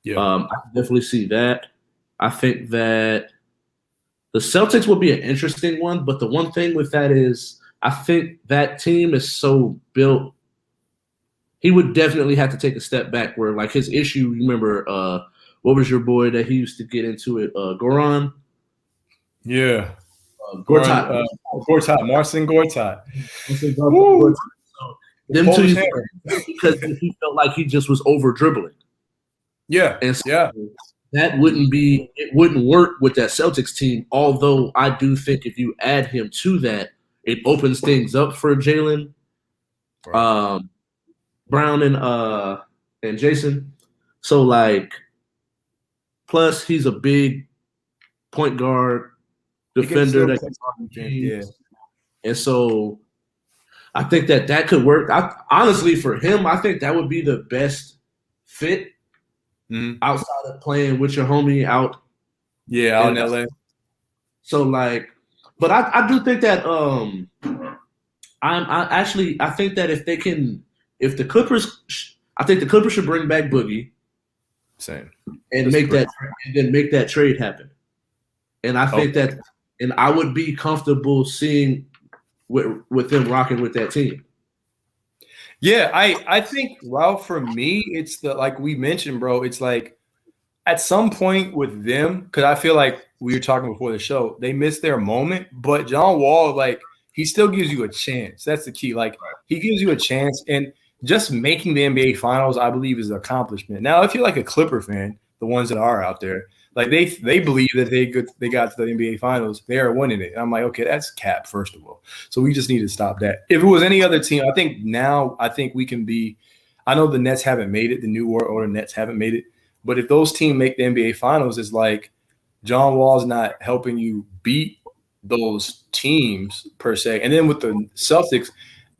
[SPEAKER 2] Yeah.
[SPEAKER 1] I can definitely see that. I think that the Celtics would be an interesting one, but the one thing with that is I think that team is so built. He would definitely have to take a step back where, like, his issue, you remember, what was your boy that he used to get into it? Goran?
[SPEAKER 2] Yeah.
[SPEAKER 1] Gortat.
[SPEAKER 2] Marcin Gortat.
[SPEAKER 1] So, them two, because he felt like he just was over dribbling.
[SPEAKER 2] Yeah.
[SPEAKER 1] And so that it wouldn't work with that Celtics team, although I do think if you add him to that, it opens things up for Jaylen. Right. Brown and Jason. So like, plus he's a big point guard defender that can
[SPEAKER 2] yeah.
[SPEAKER 1] And so I think that could work. Honestly, for him, I think that would be the best fit outside of playing with your homie out.
[SPEAKER 2] Yeah, out in LA.
[SPEAKER 1] So like, but I do think that I think that if the Clippers, I think the Clippers should bring back Boogie.
[SPEAKER 2] Same.
[SPEAKER 1] And make that trade happen. And I think that, and I would be comfortable seeing with them rocking with that team.
[SPEAKER 2] Yeah, I think, well, for me, it's like we mentioned, bro, it's like at some point with them, because I feel like we were talking before the show, they missed their moment, but John Wall, like, he still gives you a chance. That's the key. Like, he gives you a chance, and just making the NBA Finals, I believe, is an accomplishment. Now, if you're like a Clipper fan, the ones that are out there, like they believe that they got to the NBA Finals, they are winning it. And I'm like, okay, that's cap, first of all. So we just need to stop that. If it was any other team, I think we can be. I know the Nets haven't made it. The New World Order Nets haven't made it. But if those teams make the NBA Finals, it's like John Wall's not helping you beat those teams per se. And then with the Celtics,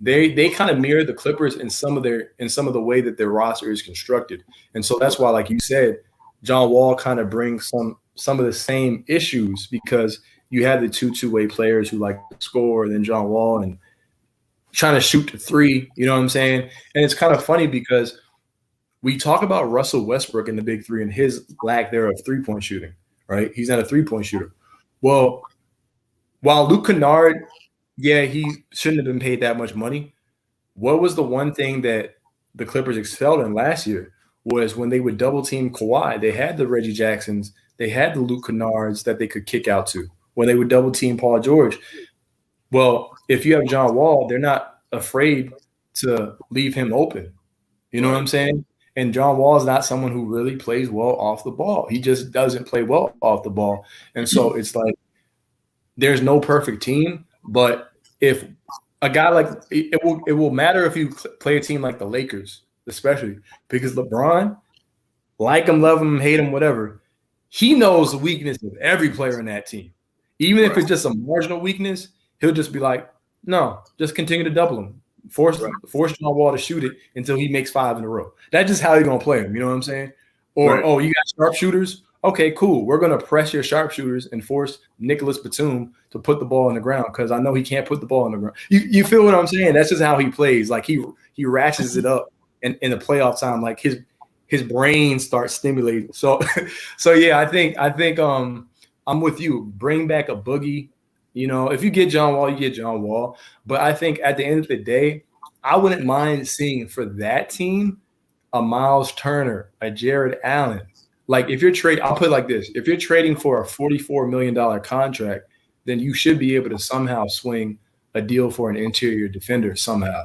[SPEAKER 2] they kind of mirror the Clippers in some of the way that their roster is constructed. And so that's why, like you said, John Wall kind of brings some of the same issues, because you have the two-way players who like to score, and then John Wall and trying to shoot the three, you know what I'm saying? And it's kind of funny because we talk about Russell Westbrook in the big three and his lack there of three-point shooting, right? He's not a three-point shooter. Well, while Luke Kennard, yeah, he shouldn't have been paid that much money. What was the one thing that the Clippers excelled in last year was when they would double team Kawhi, they had the Reggie Jacksons, they had the Luke Kennards that they could kick out to. When they would double team Paul George, well, if you have John Wall, they're not afraid to leave him open. You know what I'm saying? And John Wall is not someone who really plays well off the ball. He just doesn't play well off the ball. And so it's like there's no perfect team, but if a guy like it will matter if you play a team like the Lakers, especially because LeBron, like him, love him, hate him, whatever, he knows the weakness of every player in that team. Even if it's just a marginal weakness, he'll just be like, no, just continue to double him. Force John Wall to shoot it until he makes 5 in a row. That's just how you're going to play him. You know what I'm saying? Or, oh, you got sharpshooters? Okay, cool. We're going to press your sharpshooters and force Nicholas Batum to put the ball on the ground because I know he can't put the ball on the ground. You feel what I'm saying? That's just how he plays. Like he ratchets it up in the playoff time. Like his brain starts stimulating. So yeah, I think I'm with you. Bring back a Boogie. You know, if you get John Wall, you get John Wall. But I think at the end of the day, I wouldn't mind seeing for that team a Miles Turner, a Jared Allen. Like if you're I'll put it like this. If you're trading for a $44 million contract, then you should be able to somehow swing a deal for an interior defender somehow.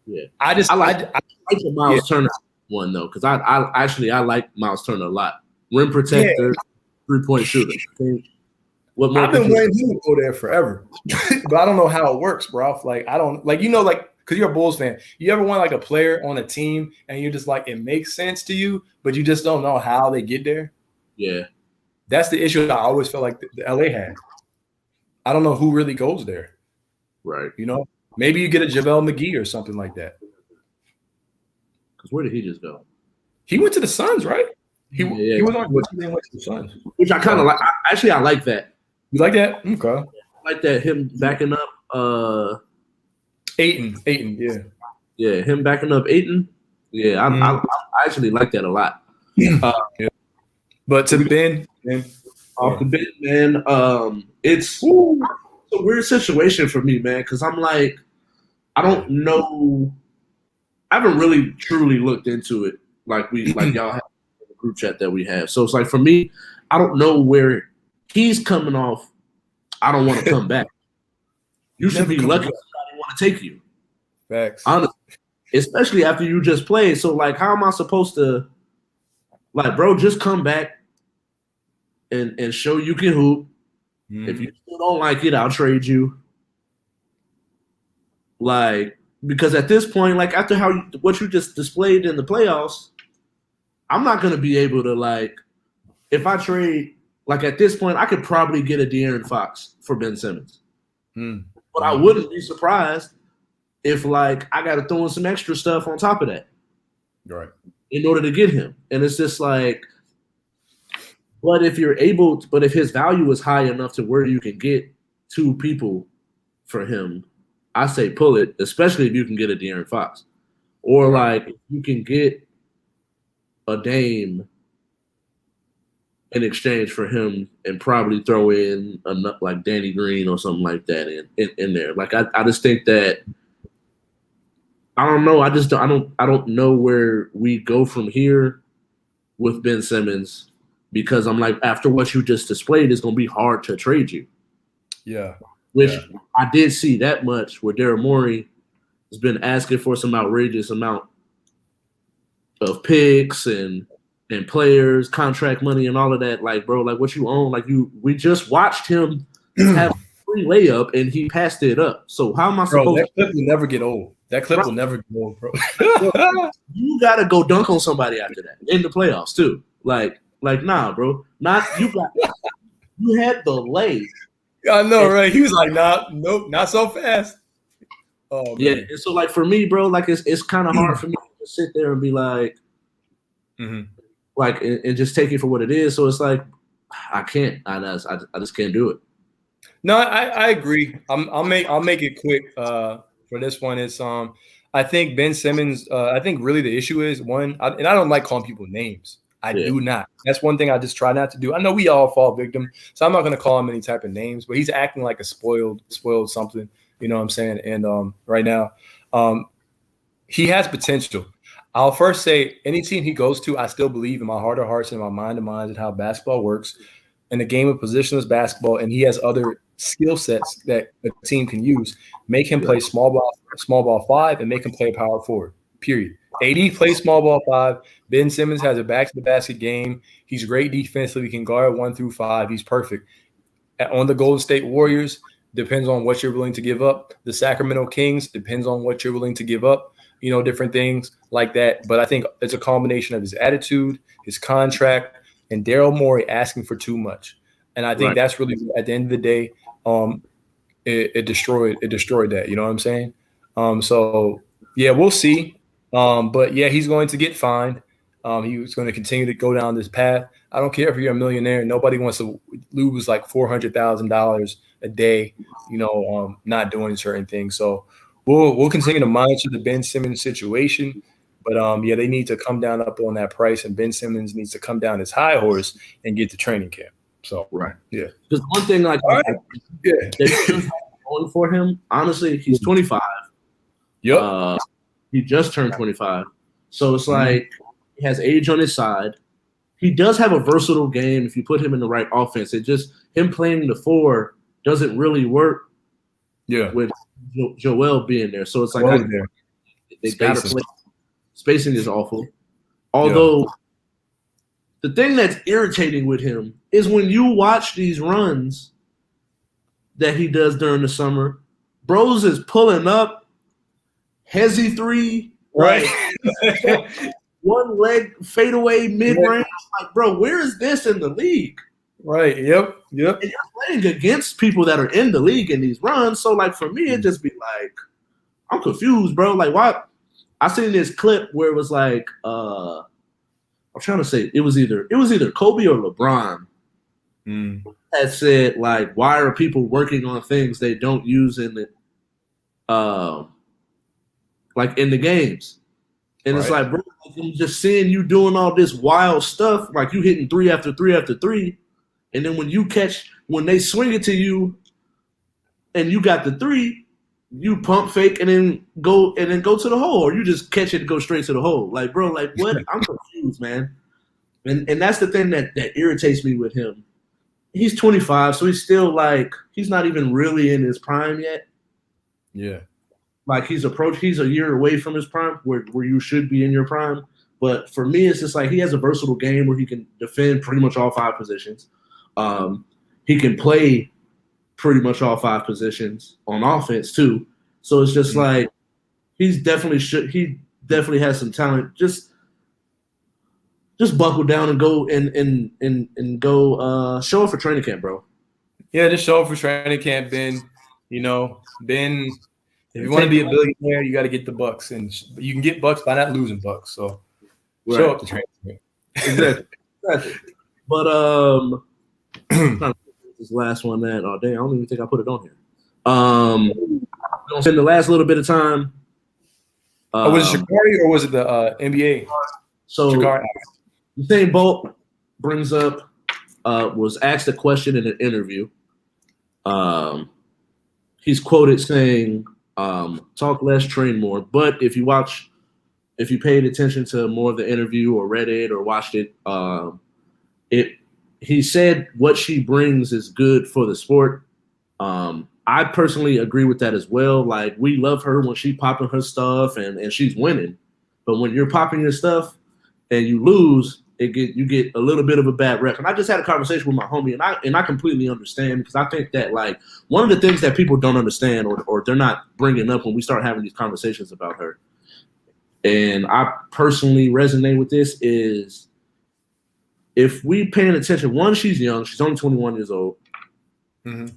[SPEAKER 1] Yeah. I like the Miles Turner one though, because I like Miles Turner a lot. Rim protector, 3-point shooter.
[SPEAKER 2] I've been waiting him to go there forever, but I don't know how it works, bro. Like I don't like because you're a Bulls fan. You ever want like a player on a team and you're just like it makes sense to you, but you just don't know how they get there?
[SPEAKER 1] Yeah,
[SPEAKER 2] that's the issue that I always felt like the LA had. I don't know who really goes there.
[SPEAKER 1] Right.
[SPEAKER 2] You know, maybe you get a JaVale McGee or something like that.
[SPEAKER 1] Because where did he just go?
[SPEAKER 2] He went to the Suns, right? He was on went to the Suns,
[SPEAKER 1] which I kind of like. I like that.
[SPEAKER 2] You like that? Okay.
[SPEAKER 1] I like that him backing up
[SPEAKER 2] Ayton, yeah.
[SPEAKER 1] Yeah, him backing up Ayton. Yeah, I actually like that a lot.
[SPEAKER 2] Yeah. But to Ben,
[SPEAKER 1] off the bench, man, it's a weird situation for me, man, because I'm like, I don't know. I haven't really truly looked into it like y'all have in the group chat that we have. So it's like for me, I don't know where he's coming off. I don't want to come back. You should be lucky somebody want to take you.
[SPEAKER 2] Facts.
[SPEAKER 1] Honestly, especially after you just played. So like, how am I supposed to, like, bro? Just come back and show you can hoop. If you still don't like it, I'll trade you. Like, because at this point, like after what you just displayed in the playoffs, I'm not gonna be able to like, if I trade. Like at this point, I could probably get a De'Aaron Fox for Ben Simmons. But I wouldn't be surprised if like I got to throw in some extra stuff on top of that,
[SPEAKER 2] right,
[SPEAKER 1] in order to get him. And it's just like, but if you're able, but if his value is high enough to where you can get two people for him, I say pull it, especially if you can get a De'Aaron Fox. Or like you can get a Dame in exchange for him and probably throw in like Danny Green or something like that in there. Like I just think that I don't know. I don't know where we go from here with Ben Simmons because I'm like after what you just displayed, it's gonna be hard to trade you.
[SPEAKER 2] Yeah.
[SPEAKER 1] Which I did see that much where Daryl Morey has been asking for some outrageous amount of picks and players, contract money, and all of that. Like, bro, like what you own, like we just watched him have a free layup and he passed it up. So how am I supposed
[SPEAKER 2] that clip will never get old. That clip will never get old, bro.
[SPEAKER 1] You gotta go dunk on somebody after that in the playoffs too. Like nah, bro. Not you got you had the lay.
[SPEAKER 2] I know, right? He was like, nah, nope, not so fast. Oh man.
[SPEAKER 1] Yeah, and so like for me, bro, like it's kind of hard for me to sit there and be like, like and just take it for what it is. So it's like I can't. I just can't do it.
[SPEAKER 2] No, I agree. I'll make it quick. For this one, it's I think Ben Simmons. I think really the issue is one, and I don't like calling people names. I do not. That's one thing I just try not to do. I know we all fall victim, so I'm not going to call him any type of names. But he's acting like a spoiled something. You know what I'm saying? And right now, he has potential. I'll first say any team he goes to, I still believe in my heart of hearts and my mind of minds and how basketball works. In the game of positionless basketball, and he has other skill sets that a team can use. Make him play small ball 5, and make him play power forward. Period. AD plays small ball 5. Ben Simmons has a back to the basket game. He's great defensively. He can guard 1 through 5. He's perfect. On the Golden State Warriors, depends on what you're willing to give up. The Sacramento Kings depends on what you're willing to give up. You know, different things like that. But I think it's a combination of his attitude, his contract, and Daryl Morey asking for too much. And I think that's really, at the end of the day, it destroyed that. You know what I'm saying? So, yeah, we'll see. But, yeah, he's going to get fined. He's going to continue to go down this path. I don't care if you're a millionaire. Nobody wants to lose like $400,000 a day, you know, not doing certain things. So we'll continue to monitor the Ben Simmons situation. But, yeah, they need to come down up on that price, and Ben Simmons needs to come down his high horse and get to training camp. So, yeah.
[SPEAKER 1] Because one thing, like, going for him, honestly, he's 25.
[SPEAKER 2] Yep.
[SPEAKER 1] He just turned 25. So it's like he has age on his side. He does have a versatile game if you put him in the right offense. It just him playing the 4 doesn't really work with Joel being there. So it's like they got to play. Spacing is awful. Although the thing that's irritating with him is when you watch these runs that he does during the summer, bros is pulling up, hezzy 3, right? One leg fadeaway mid-range. Like, bro, where is this in the league?
[SPEAKER 2] Right. Yep.
[SPEAKER 1] And you're playing against people that are in the league in these runs. So, like, for me, it just be like, I'm confused, bro. Like, why? I seen this clip where it was like, I'm trying to say it was either Kobe or LeBron that said, like, why are people working on things they don't use in the like in the games? And it's like, bro, I'm just seeing you doing all this wild stuff, like you hitting 3 after 3 after 3, and then when they swing it to you and you got the 3, you pump fake and then go to the hole, or you just catch it and go straight to the hole. Like, bro, like what? I'm confused, man. And that's the thing that irritates me with him. He's 25, so he's still like he's not even really in his prime yet.
[SPEAKER 2] Yeah.
[SPEAKER 1] Like he's a year away from his prime, where you should be in your prime. But for me, it's just like he has a versatile game where he can defend pretty much all 5 positions. He can play pretty much all 5 positions on offense too. So it's just like he definitely has some talent. Just buckle down and go and go show up for training camp, bro.
[SPEAKER 2] Yeah, just show up for training camp, Ben. You know, Ben If you want to be a billionaire, you got to get the bucks, and you can get bucks by not losing bucks. So show up to training.
[SPEAKER 1] Exactly. But trying to put this last one that I don't even think I put it on here. We're gonna spend the last little bit of time.
[SPEAKER 2] Was it Shikari or was it the NBA?
[SPEAKER 1] So
[SPEAKER 2] Shikari.
[SPEAKER 1] Usain Bolt brings up was asked a question in an interview. He's quoted saying, "Talk less, train more." But if you paid attention to more of the interview or read it or watched it, he said what she brings is good for the sport. I personally agree with that as well. Like, we love her when she popping her stuff and she's winning, but when you're popping your stuff and you lose, you get a little bit of a bad rep. And I just had a conversation with my homie, and I completely understand, because I think that, like, one of the things that people don't understand or they're not bringing up when we start having these conversations about her, and I personally resonate with this, is if we paying attention. One, she's young; she's only 21 years old.
[SPEAKER 2] Mm-hmm.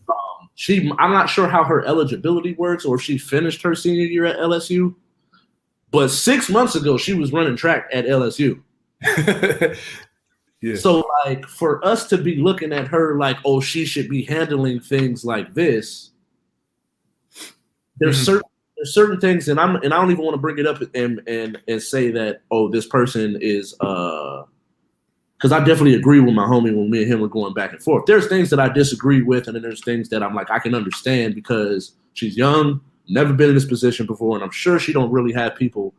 [SPEAKER 1] I'm not sure how her eligibility works or if she finished her senior year at LSU, but 6 months ago she was running track at LSU.
[SPEAKER 2] Yeah.
[SPEAKER 1] So, like, for us to be looking at her like, oh, she should be handling things like this, there's certain things, and I don't even want to bring it up and say that, oh, this person is because I definitely agree with my homie when me and him were going back and forth. There's things that I disagree with, and then there's things that I'm like, I can understand because she's young, never been in this position before, and I'm sure she don't really have people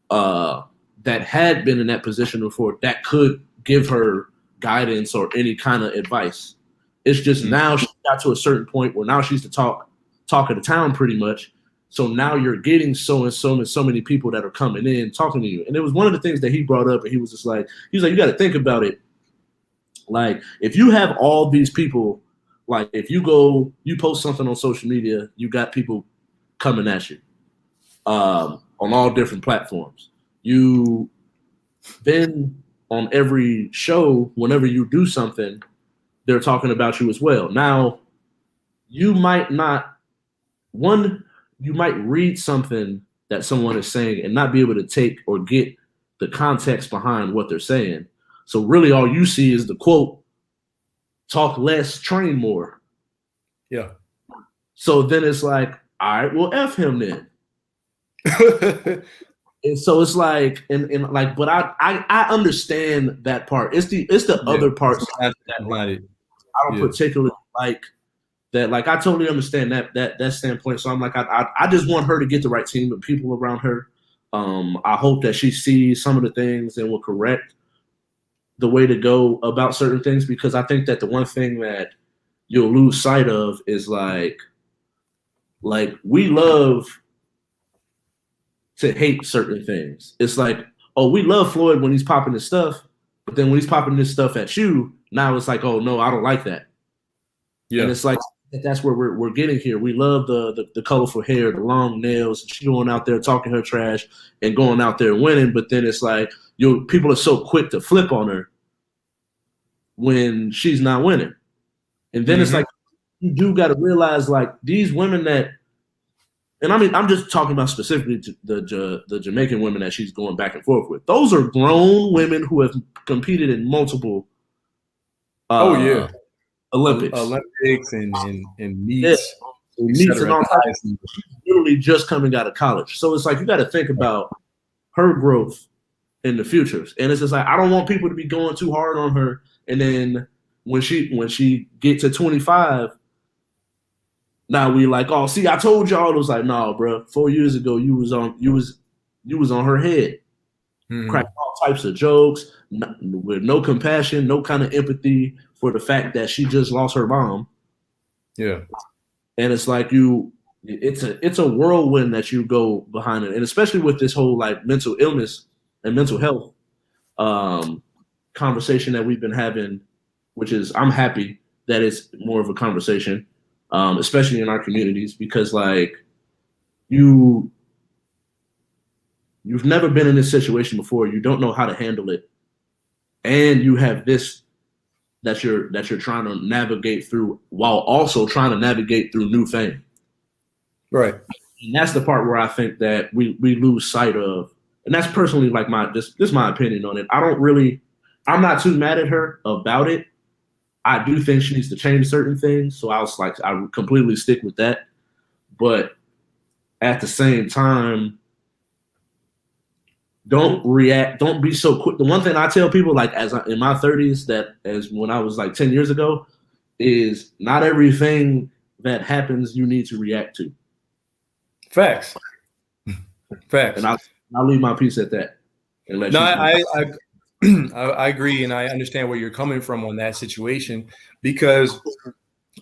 [SPEAKER 1] that had been in that position before that could give her guidance or any kind of advice. It's just now she got to a certain point where now she's the talk of the town pretty much. So now you're getting so many people that are coming in talking to you. And it was one of the things that he brought up, and he was just like, you got to think about it. Like, if you have all these people, like, if you post something on social media, you got people coming at you on all different platforms. You then on every show, whenever you do something, they're talking about you as well. Now, you might read something that someone is saying and not be able to take or get the context behind what they're saying. So really all you see is the quote, talk less, train more.
[SPEAKER 2] Yeah.
[SPEAKER 1] So then it's like, all right, well, F him then. And so it's like, and like, but I understand that part. It's the other parts that like I don't particularly like. That, like, I totally understand that standpoint. So I'm like, I just want her to get the right team of people around her. I hope that she sees some of the things and will correct the way to go about certain things, because I think that the one thing that you'll lose sight of is like we love to hate certain things. It's like, oh, we love Floyd when he's popping his stuff, but then when he's popping this stuff at you, now it's like, oh no, I don't like that. Yeah. And it's like, that's where we're getting here. We love the colorful hair, the long nails. She going out there talking her trash and going out there winning, but then it's like people are so quick to flip on her when she's not winning. And then it's like, you do got to realize, like, these women that, and I mean, I'm just talking about specifically the Jamaican women that she's going back and forth with. Those are grown women who have competed in multiple Olympics
[SPEAKER 2] and meets.
[SPEAKER 1] Yeah. Meets and all types. She's literally just coming out of college. So it's like, you got to think about her growth in the futures. And it's just like, I don't want people to be going too hard on her. And then when she get to 25, now we like, oh, see, I told y'all. It was like, no, bro. 4 years ago, you was on her head, cracking all types of jokes with no compassion, no kind of empathy for the fact that she just lost her mom.
[SPEAKER 2] Yeah,
[SPEAKER 1] and it's like it's a whirlwind that you go behind it, and especially with this whole like mental illness and mental health conversation that we've been having, which is, I'm happy that it's more of a conversation. Especially in our communities, because like you've never been in this situation before. You don't know how to handle it, and you have this that you're trying to navigate through while also trying to navigate through new fame.
[SPEAKER 2] Right.
[SPEAKER 1] And that's the part where I think that we lose sight of, and that's personally like this my opinion on it. I'm not too mad at her about it. I do think she needs to change certain things, so I would completely stick with that. But at the same time, don't be so quick. The one thing I tell people, like in my 30s, that as when I was like 10 years ago, is not everything that happens you need to react to.
[SPEAKER 2] Facts.
[SPEAKER 1] And I'll leave my piece at that. And let
[SPEAKER 2] I agree, and I understand where you're coming from on that situation, because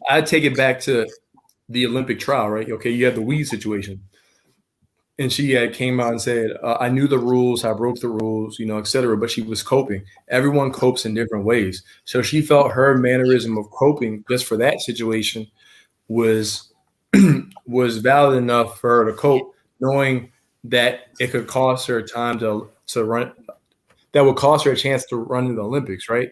[SPEAKER 2] I take it back to the Olympic trial, right? Okay, you had the weed situation, and she had came out and said, "I knew the rules, I broke the rules, et cetera." But she was coping. Everyone copes in different ways, so she felt her mannerism of coping just for that situation was valid enough for her to cope, knowing that it could cost her time to run. That would cost her a chance to run in the Olympics, right?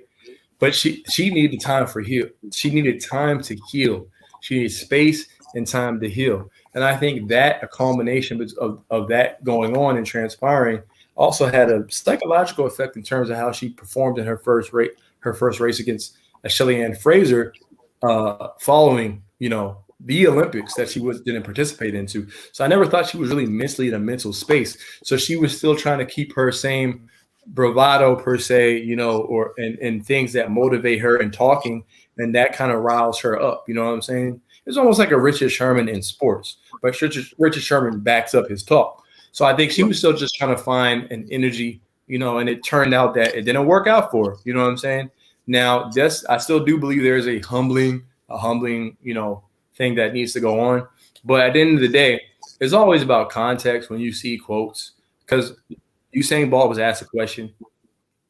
[SPEAKER 2] But she needed time for heal. She needed time to heal. She needed space and time to heal. And I think that a combination of that going on and transpiring also had a psychological effect in terms of how she performed in her first race against Shelly-Ann Fraser, following the Olympics that she didn't participate into. So I never thought she was really mentally in a mental space. So she was still trying to keep her same bravado per se, or and things that motivate her in talking, and that kind of riles her up. You know what I'm saying? It's almost like a Richard Sherman in sports, but Richard Sherman backs up his talk. So I think she was still just trying to find an energy, and it turned out that it didn't work out for her. You know what I'm saying? Now, I still do believe there is a humbling, thing that needs to go on. But at the end of the day, it's always about context when you see quotes, because Usain Bolt was asked a question,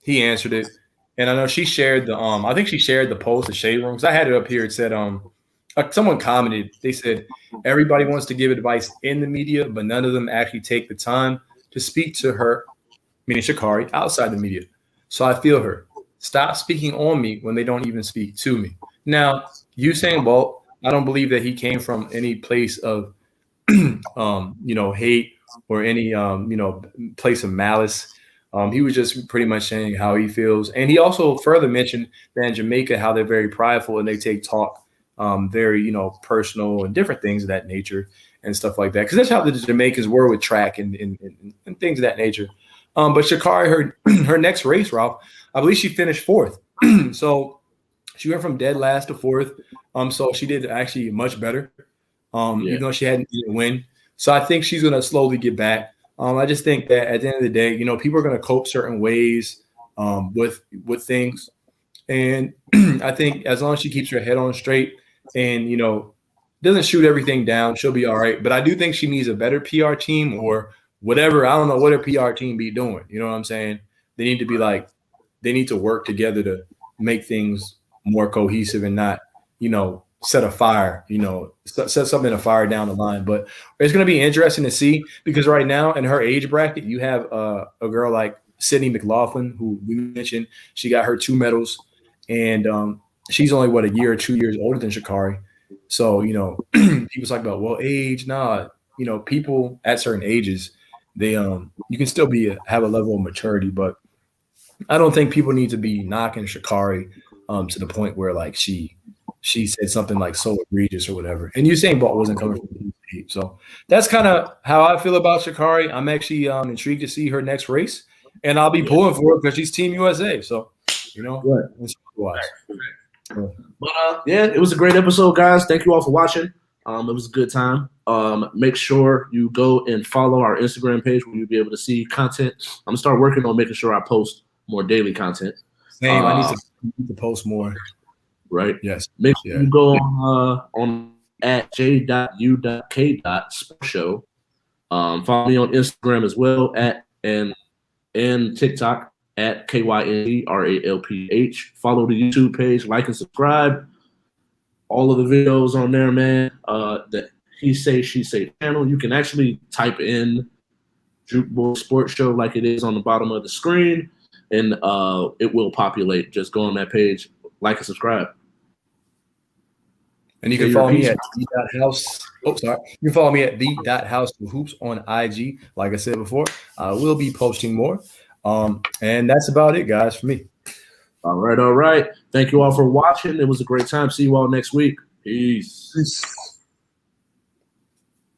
[SPEAKER 2] he answered it, and I know she shared I think she shared the post, the shade room, because I had it up here. It said, someone commented, they said, everybody wants to give advice in the media, but none of them actually take the time to speak to her, meaning Sha'Carri, outside the media. So I feel her. Stop speaking on me when they don't even speak to me. Now, Usain Bolt, I don't believe that he came from any place of, hate or any, place of malice. He was just pretty much saying how he feels. And he also further mentioned that in Jamaica, how they're very prideful and they take talk very, personal and different things of that nature and stuff like that. Because that's how the Jamaicans were with track and things of that nature. But Sha'Carri, her next race, Ralph, I believe she finished fourth. So she went from dead last to fourth. So she did actually much better, even though she didn't win. So I think she's going to slowly get back. I just think that at the end of the day, people are going to cope certain ways with things. And I think as long as she keeps her head on straight and, doesn't shoot everything down, she'll be all right. But I do think she needs a better PR team or whatever. I don't know what her PR team be doing. You know what I'm saying? They need to they need to work together to make things more cohesive and not, set a fire, set something afire down the line. But it's going to be interesting to see, because right now in her age bracket, you have a girl like Sydney McLaughlin, who we mentioned. She got her 2 medals, and she's only, a year or 2 years older than Sha'Carri. So, people talk about, well, age, nah, people at certain ages, they you can still have a level of maturity, but I don't think people need to be knocking Sha'Carri to the point where she said something like so egregious or whatever. And Usain Bolt wasn't coming from the so that's kind of how I feel about Sha'Carri. I'm actually intrigued to see her next race, and I'll be pulling for her because she's Team USA. So,
[SPEAKER 1] But it was a great episode, guys. Thank you all for watching. It was a good time. Make sure you go and follow our Instagram page where you'll be able to see content. I'm gonna start working on making sure I post more daily content.
[SPEAKER 2] Same. I need to post more.
[SPEAKER 1] Right.
[SPEAKER 2] Yes.
[SPEAKER 1] Make sure you go on at J.U.K. Sports Show. Follow me on Instagram as well and TikTok at KYNDRALPH. Follow the YouTube page, like and subscribe. All of the videos on there, man. The He Say She Say channel. You can actually type in Jukebox Sports Show like it is on the bottom of the screen, and it will populate. Just go on that page, like and subscribe.
[SPEAKER 2] And you can follow me at the.house. Oh, sorry. You can follow me at the.house.hoops on IG. Like I said before, I will be posting more. And that's about it, guys, for me.
[SPEAKER 1] All right. Thank you all for watching. It was a great time. See you all next week. Peace.